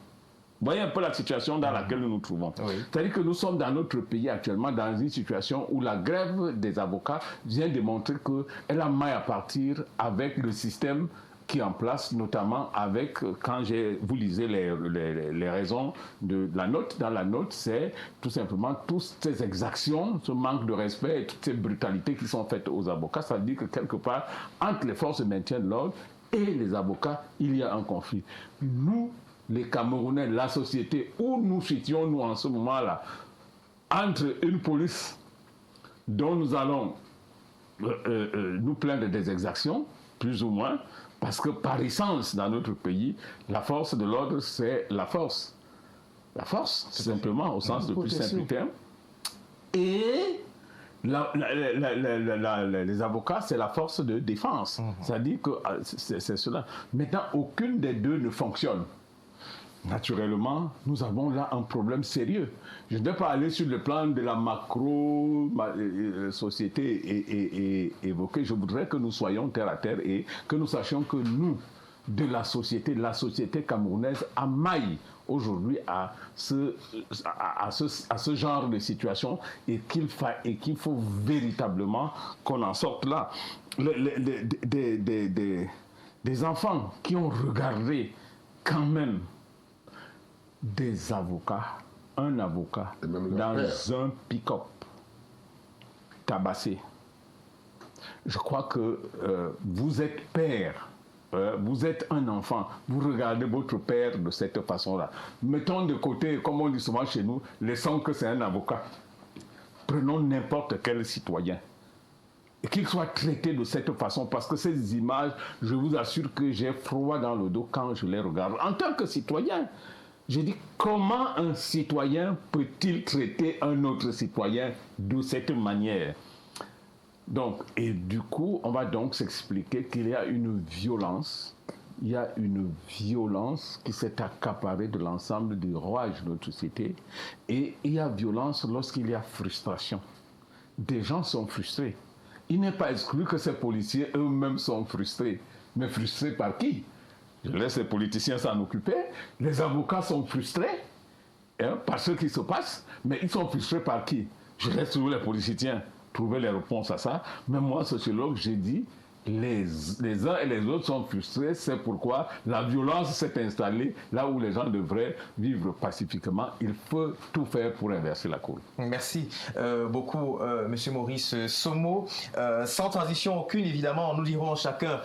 Vous voyez un peu la situation dans laquelle nous nous trouvons. Oui. C'est-à-dire que nous sommes dans notre pays actuellement dans une situation où la grève des avocats vient démontrer qu'elle a maille à partir avec le système qui est en place, notamment avec, quand vous lisez les raisons de la note, dans la note, c'est tout simplement toutes ces exactions, ce manque de respect et toutes ces brutalités qui sont faites aux avocats. Ça veut dire que quelque part, entre les forces de maintien de l'ordre et les avocats, il y a un conflit. Nous, les Camerounais, la société, où nous situons-nous en ce moment-là, entre une police dont nous allons nous plaindre des exactions, plus ou moins, parce que par essence, dans notre pays, la force de l'ordre, c'est la force. La force, simplement, au sens le plus simple du terme. Et les avocats, c'est la force de défense. C'est-à-dire que c'est cela. Maintenant, aucune des deux ne fonctionne. Naturellement, nous avons là un problème sérieux. Je ne vais pas aller sur le plan de la macro-société et évoquer. Je voudrais que nous soyons terre à terre et que nous sachions que nous, de la société camerounaise, a maille aujourd'hui à ce genre de situation et qu'il faut véritablement qu'on en sorte là. Des enfants qui ont regardé quand même des avocats, un avocat dans un pick-up tabassé. Je crois que vous êtes père, vous êtes un enfant, vous regardez votre père de cette façon-là. Mettons de côté, comme on dit souvent chez nous, laissons que c'est un avocat. Prenons n'importe quel citoyen. Et qu'il soit traité de cette façon, parce que ces images, je vous assure que j'ai froid dans le dos quand je les regarde. En tant que citoyen, je dis, comment un citoyen peut-il traiter un autre citoyen de cette manière? Donc, et du coup, on va donc s'expliquer qu'il y a une violence, qui s'est accaparée de l'ensemble du rouage de notre société, et il y a violence lorsqu'il y a frustration. Des gens sont frustrés. Il n'est pas exclu que ces policiers eux-mêmes sont frustrés. Mais frustrés par qui? Je laisse les politiciens s'en occuper. Les avocats sont frustrés par ce qui se passe, mais ils sont frustrés par qui? Je laisse toujours les politiciens trouver les réponses à ça. Mais moi, sociologue, j'ai dit, les uns et les autres sont frustrés, c'est pourquoi la violence s'est installée là où les gens devraient vivre pacifiquement. Il faut tout faire pour inverser la courbe. Merci beaucoup, Monsieur Maurice Somo. Sans transition aucune, évidemment, nous dirons chacun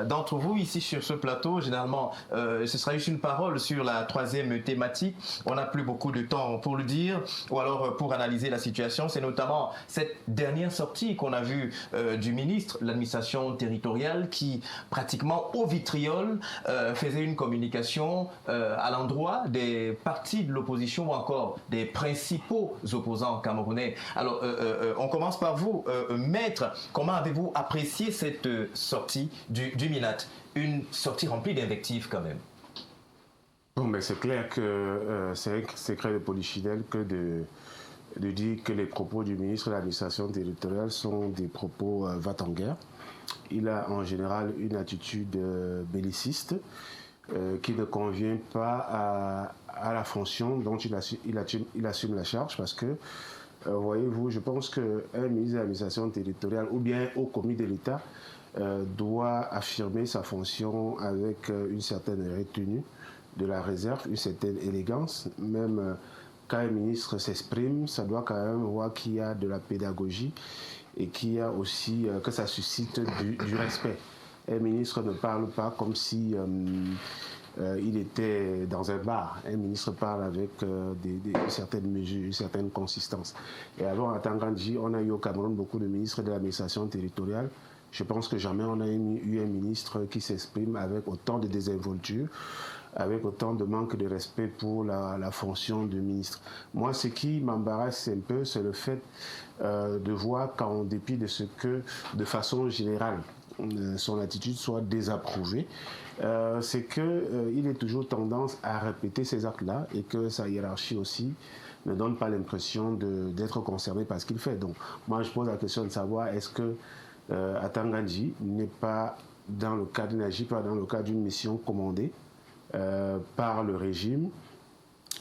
d'entre vous ici sur ce plateau. Généralement, ce sera juste une parole sur la troisième thématique. On n'a plus beaucoup de temps pour le dire ou alors pour analyser la situation. C'est notamment cette dernière sortie qu'on a vue du ministre de l'administration territoriale qui, pratiquement au vitriol, faisait une communication à l'endroit des partis de l'opposition ou encore des principaux opposants camerounais. Alors, on commence par vous, Maître. Comment avez-vous apprécié cette sortie du MINAT? Une sortie remplie d'invectives quand même. Bon, mais c'est clair que c'est un secret de polichinelle que de dire que les propos du ministre de l'administration territoriale sont des propos va-t-en-guerre. Il a en général une attitude belliciste qui ne convient pas à la fonction dont il assume la charge, parce que, voyez-vous, je pense qu'un ministre de l'administration territoriale ou bien haut commis de l'État doit affirmer sa fonction avec une certaine retenue de la réserve, une certaine élégance. Même quand un ministre s'exprime, ça doit quand même voir qu'il y a de la pédagogie et qu'il y a aussi que ça suscite du respect. Un ministre ne parle pas comme si il était dans un bar. Un ministre parle avec une certaine mesure, une certaine consistance. Et avant, à Tangandji, on a eu au Cameroun beaucoup de ministres de l'administration territoriale. Je pense que jamais on a eu un ministre qui s'exprime avec autant de désinvolture, avec autant de manque de respect pour la fonction de ministre. Moi, ce qui m'embarrasse un peu, c'est le fait de voir qu'en dépit de ce que, de façon générale, son attitude soit désapprouvée, c'est qu'il est toujours tendance à répéter ces actes-là et que sa hiérarchie aussi ne donne pas l'impression d'être concerné par ce qu'il fait. Donc, moi, je pose la question de savoir est-ce que Atangandji n'est pas n'agit pas dans le cadre d'une mission commandée par le régime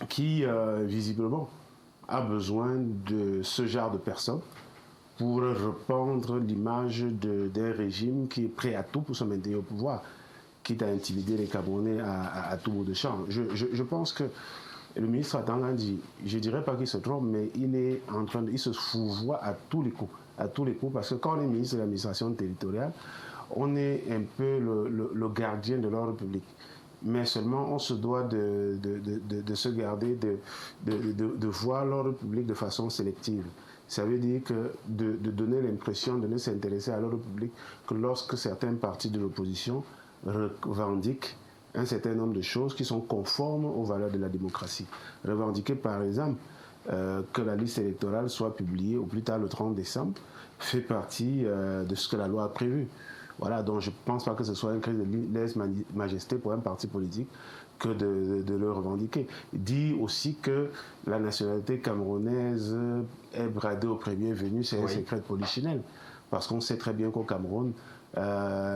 qui, visiblement, a besoin de ce genre de personnes pour répandre l'image d'un régime qui est prêt à tout pour se maintenir au pouvoir, quitte à intimider les Camerounais à tout bout de champ. Je pense que le ministre Atangandji, je ne dirais pas qu'il se trompe, mais il se fourvoie à tous les coups, parce que quand on est ministre de l'administration territoriale, on est un peu le gardien de l'ordre public. Mais seulement on se doit de se garder, de voir l'ordre public de façon sélective. Ça veut dire que de donner l'impression de ne s'intéresser à l'ordre public que lorsque certains partis de l'opposition revendiquent un certain nombre de choses qui sont conformes aux valeurs de la démocratie. Revendiquer par exemple que la liste électorale soit publiée au plus tard le 30 décembre fait partie de ce que la loi a prévu. Voilà, donc je ne pense pas que ce soit un cri de lèse-majesté pour un parti politique que de le revendiquer. Il dit aussi que la nationalité camerounaise est bradée au premier venu, c'est un secret de polichinelle. Parce qu'on sait très bien qu'au Cameroun, la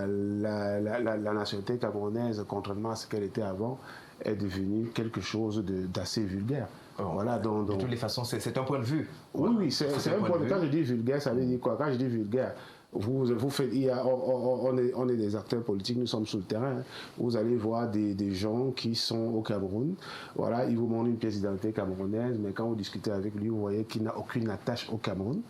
nationalité camerounaise, contrairement à ce qu'elle était avant, est devenue quelque chose d'assez vulgaire. Voilà, donc, de toutes les façons, c'est un point de vue. Oui, c'est un point de vue. Quand je dis vulgaire, ça veut dire quoi? Quand je dis vulgaire, vous faites, on est des acteurs politiques, nous sommes sur le terrain. Vous allez voir des gens qui sont au Cameroun. Voilà, ils vous montrent une pièce d'identité camerounaise, mais quand vous discutez avec lui, vous voyez qu'il n'a aucune attache au Cameroun.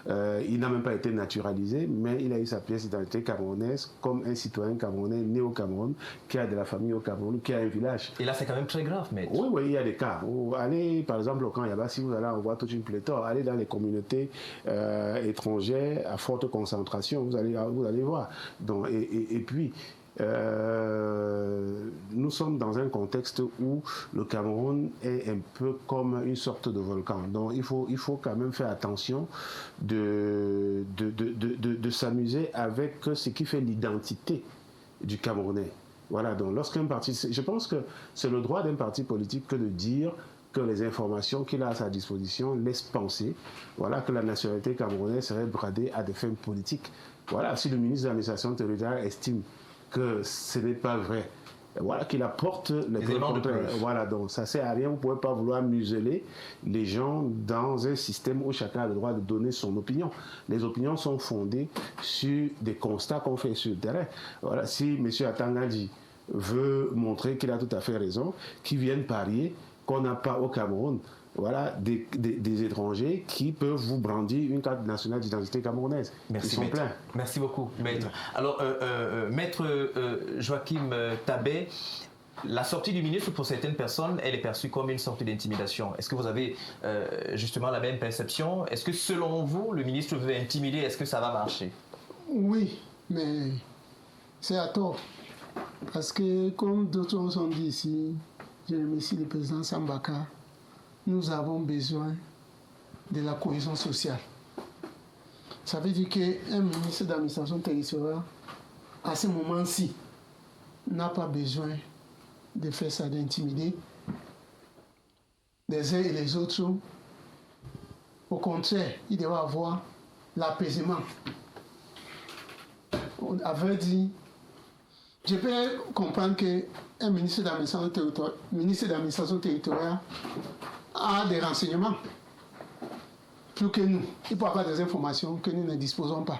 Il n'a même pas été naturalisé, mais il a eu sa pièce d'identité camerounaise comme un citoyen camerounais né au Cameroun, qui a de la famille au Cameroun, qui a un village. Et là, c'est quand même très grave, maître. Oui, il y a des cas. Allez, par exemple, au camp Yaba, si vous allez en voir toute une pléthore, allez dans les communautés étrangères à forte concentration, vous allez voir. Donc, et puis, nous sommes dans un contexte où le Cameroun est un peu comme une sorte de volcan. Donc il faut quand même faire attention de s'amuser avec ce qui fait l'identité du Camerounais. Voilà, donc lorsqu'un parti... Je pense que c'est le droit d'un parti politique que de dire que les informations qu'il a à sa disposition laissent penser, voilà, que la nationalité camerounaise serait bradée à des fins politiques. Voilà, si le ministre de l'administration territoriale estime que ce n'est pas vrai, voilà, qu'il apporte les éléments de preuve. Voilà, donc ça ne sert à rien. Vous ne pouvez pas vouloir museler les gens dans un système où chacun a le droit de donner son opinion. Les opinions sont fondées sur des constats qu'on fait sur le terrain. Voilà, si M. Atangandji veut montrer qu'il a tout à fait raison, qu'il vienne parier qu'on n'a pas au Cameroun, voilà, des étrangers qui peuvent vous brandir une carte nationale d'identité camerounaise. Merci, ils sont pleins. Merci beaucoup, maître. Alors, maître Joachim Tabet, la sortie du ministre, pour certaines personnes, elle est perçue comme une sorte d'intimidation. Est-ce que vous avez justement la même perception? Est-ce que selon vous, le ministre veut intimider? Est-ce que ça va marcher? Oui, mais c'est à tort. Parce que, comme d'autres ont dit ici, je remercie le président Sambaka, nous avons besoin de la cohésion sociale. Ça veut dire qu'un ministre d'administration territoriale, à ce moment-ci, n'a pas besoin de faire ça, d'intimider les uns et les autres. Au contraire, il doit avoir l'apaisement. On avait dit, je peux comprendre qu'un ministre d'administration territoriale a des renseignements plus que nous. Il peut avoir des informations que nous ne disposons pas.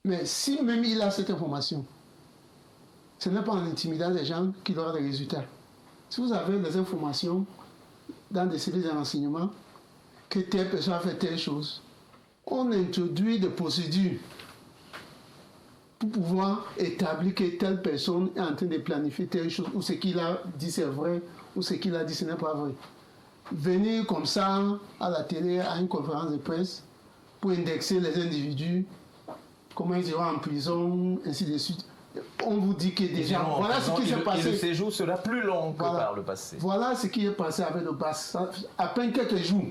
Mais si même il a cette information, ce n'est pas en intimidant les gens qu'il aura des résultats. Si vous avez des informations dans des services de renseignement que telle personne a fait telle chose, on introduit des procédures pour pouvoir établir que telle personne est en train de planifier telle chose, ou ce qu'il a dit c'est vrai, ou ce qu'il a dit ce n'est pas vrai. Venir comme ça à la télé, à une conférence de presse, pour indexer les individus, comment ils iront en prison, ainsi de suite, On vous dit que déjà, voilà ce qui s'est passé. Et le séjour sera plus long que Voilà. par le passé. Voilà ce qui est passé avec le Bas. À peine quelques jours.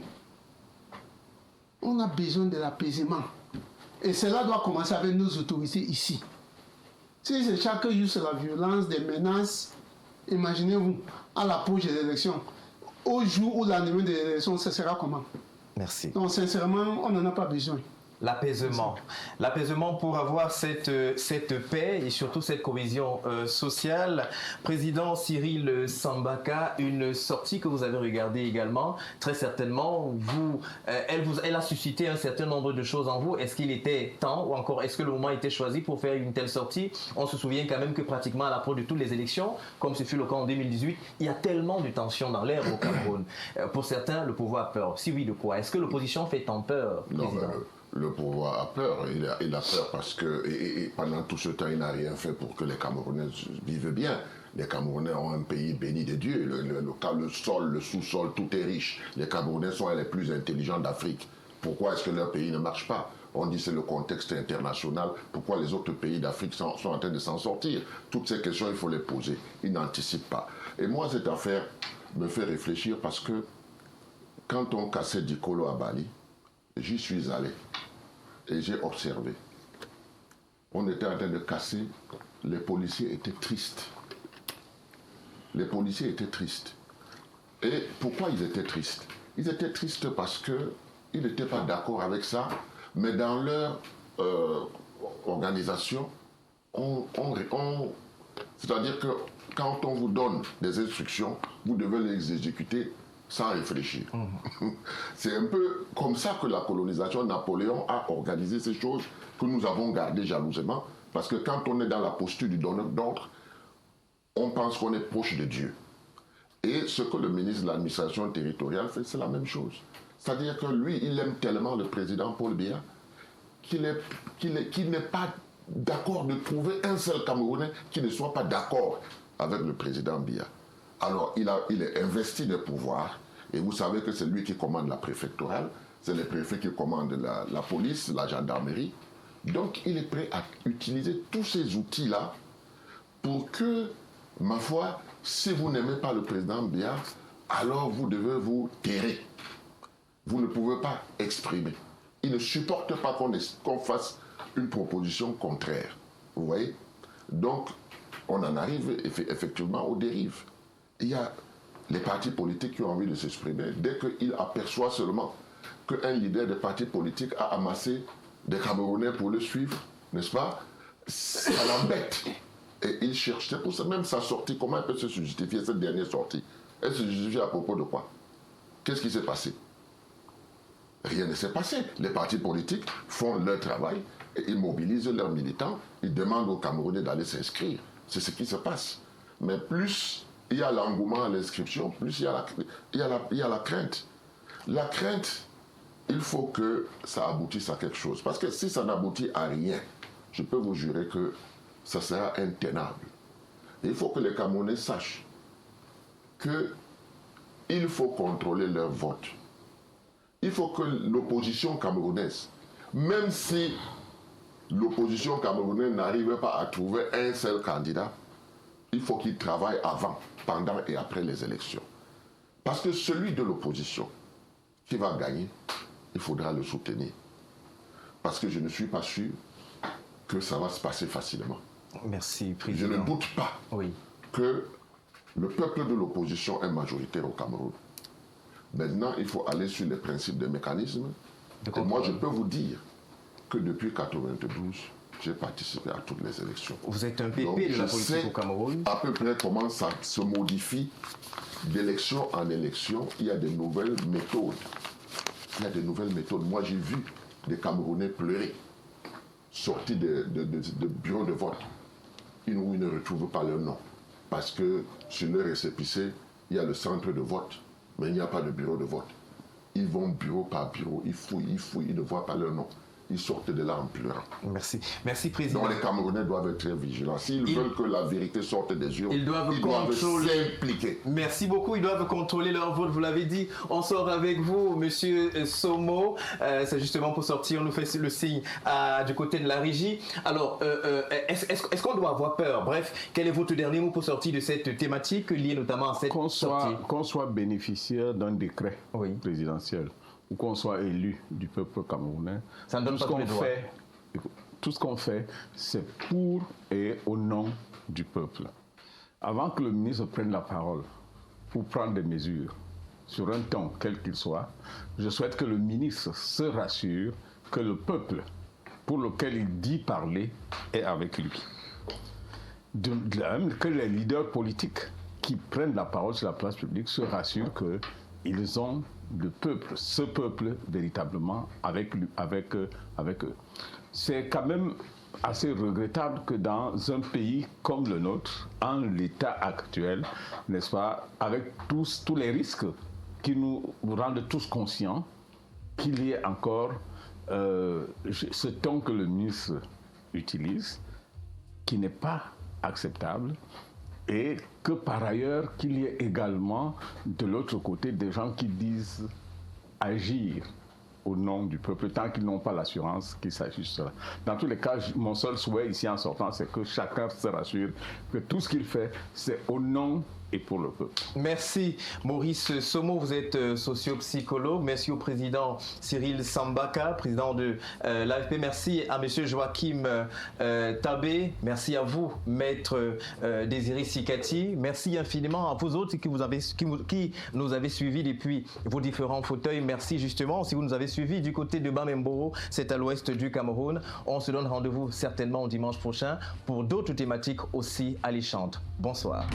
On a besoin de l'apaisement. Et cela doit commencer avec nos autorités ici. Si c'est chaque jour c'est la violence, des menaces, imaginez-vous, à l'approche des élections, au jour où l'animé des élections, ce sera comment? Merci. Donc sincèrement, on n'en a pas besoin. L'apaisement. L'apaisement pour avoir cette paix et surtout cette cohésion sociale. Président Cyril Sambaka, une sortie que vous avez regardée également, très certainement, elle a suscité un certain nombre de choses en vous. Est-ce qu'il était temps ou encore est-ce que le moment était choisi pour faire une telle sortie? On se souvient quand même que pratiquement à l'approche de toutes les élections, comme ce fut le cas en 2018, il y a tellement de tensions dans l'air au Cameroun. Pour certains, le pouvoir a peur. Si oui, de quoi? Est-ce que l'opposition fait tant peur, président? Le pouvoir a peur. Il a peur parce que et pendant tout ce temps, il n'a rien fait pour que les Camerounais vivent bien. Les Camerounais ont un pays béni de Dieu. Le sol, le sous-sol, tout est riche. Les Camerounais sont les plus intelligents d'Afrique. Pourquoi est-ce que leur pays ne marche pas? On dit que c'est le contexte international. Pourquoi les autres pays d'Afrique sont en train de s'en sortir? Toutes ces questions, il faut les poser. Ils n'anticipent pas. Et moi, cette affaire me fait réfléchir parce que quand on cassait Dikolo à Bali, j'y suis allé et j'ai observé. On était en train de casser, les policiers étaient tristes. Les policiers étaient tristes. Et pourquoi ils étaient tristes? Ils étaient tristes parce qu'ils n'étaient pas d'accord avec ça, mais dans leur organisation, c'est-à-dire que quand on vous donne des instructions, vous devez les exécuter sans réfléchir. C'est un peu comme ça que la colonisation, Napoléon a organisé ces choses que nous avons gardées jalousement, parce que quand on est dans la posture du donneur d'ordre, on pense qu'on est proche de Dieu. Et ce que le ministre de l'administration territoriale fait, c'est la même chose. C'est-à-dire que lui, il aime tellement le président Paul Biya qu'il n'est pas d'accord de trouver un seul Camerounais qui ne soit pas d'accord avec le président Biya. Alors, il est investi de pouvoir, et vous savez que c'est lui qui commande la préfectorale, c'est le préfet qui commande la police, la gendarmerie. Donc, il est prêt à utiliser tous ces outils-là pour que, ma foi, si vous n'aimez pas le président Biya, alors vous devez vous terrer. Vous ne pouvez pas exprimer. Il ne supporte pas qu'on fasse une proposition contraire. Vous voyez? Donc, on en arrive effectivement aux dérives. Il y a les partis politiques qui ont envie de s'exprimer. Dès qu'ils aperçoivent seulement qu'un leader de parti politique a amassé des Camerounais pour le suivre, n'est-ce pas? Ça l'embête. Et il cherche. C'est pour ça même sa sortie, comment elle peut se justifier, cette dernière sortie? Elle se justifie à propos de quoi? Qu'est-ce qui s'est passé? Rien ne s'est passé. Les partis politiques font leur travail et ils mobilisent leurs militants. Ils demandent aux Camerounais d'aller s'inscrire. C'est ce qui se passe. Mais plus il y a l'engouement à l'inscription, plus il y a la crainte. La crainte, il faut que ça aboutisse à quelque chose. Parce que si ça n'aboutit à rien, je peux vous jurer que ça sera intenable. Et il faut que les Camerounais sachent qu'il faut contrôler leur vote. Il faut que l'opposition camerounaise, même si l'opposition camerounaise n'arrive pas à trouver un seul candidat, il faut qu'il travaille avant, pendant et après les élections. Parce que celui de l'opposition qui va gagner, il faudra le soutenir. Parce que je ne suis pas sûr que ça va se passer facilement. Merci, Président. Je ne doute pas que le peuple de l'opposition est majoritaire au Cameroun. Maintenant, il faut aller sur les principes des mécanismes. Et moi, je peux vous dire que depuis 1992, j'ai participé à toutes les élections. Vous êtes un pépé de la politique au Cameroun. À peu près comment ça se modifie d'élection en élection. Il y a de nouvelles méthodes. Il y a de nouvelles méthodes. Moi, j'ai vu des Camerounais pleurer, sortis de bureaux de vote, où ils ne retrouvent pas leur nom. Parce que sur leur récépissé, il y a le centre de vote, mais il n'y a pas de bureau de vote. Ils vont bureau par bureau, ils fouillent, ils ne voient pas leur nom. ils sortent de là en pleurant. Merci. Merci, Président. Donc les Camerounais doivent être très vigilants. S'ils veulent que la vérité sorte des urnes, ils doivent s'impliquer. Merci beaucoup. Ils doivent contrôler leur vote. Vous l'avez dit. On sort avec vous, Monsieur Somo. C'est justement pour sortir. On nous fait le signe du côté de la régie. Alors, est-ce qu'on doit avoir peur? Bref, quel est votre dernier mot pour sortir de cette thématique liée notamment à cette sortie? Qu'on soit bénéficiaire d'un décret présidentiel ou qu'on soit élu du peuple camerounais, ça ne donne pas tout ce qu'on fait, c'est pour et au nom du peuple. Avant que le ministre prenne la parole pour prendre des mesures sur un ton quel qu'il soit, je souhaite que le ministre se rassure que le peuple pour lequel il dit parler est avec lui. De même que les leaders politiques qui prennent la parole sur la place publique se rassurent qu'ils ont le peuple, ce peuple véritablement avec eux. C'est quand même assez regrettable que dans un pays comme le nôtre, en l'état actuel, n'est-ce pas, avec tous les risques qui nous rendent tous conscients, qu'il y ait encore ce ton que le ministre utilise, qui n'est pas acceptable, et que par ailleurs, qu'il y ait également de l'autre côté des gens qui disent agir au nom du peuple, tant qu'ils n'ont pas l'assurance qu'il s'agisse de cela. Dans tous les cas, mon seul souhait ici en sortant, c'est que chacun se rassure que tout ce qu'il fait, c'est au nom et pour le peuple. Merci Maurice Somo, vous êtes socio-psychologue. Merci au président Cyril Sambaka, président de l'AFP. Merci à monsieur Joachim Tabé. Merci à vous, maître Désiré Sikati. Merci infiniment à vous autres qui nous avez suivis depuis vos différents fauteuils. Merci justement si vous nous avez suivis du côté de Bamemboro, c'est à l'ouest du Cameroun. On se donne rendez-vous certainement dimanche prochain pour d'autres thématiques aussi alléchantes. Bonsoir.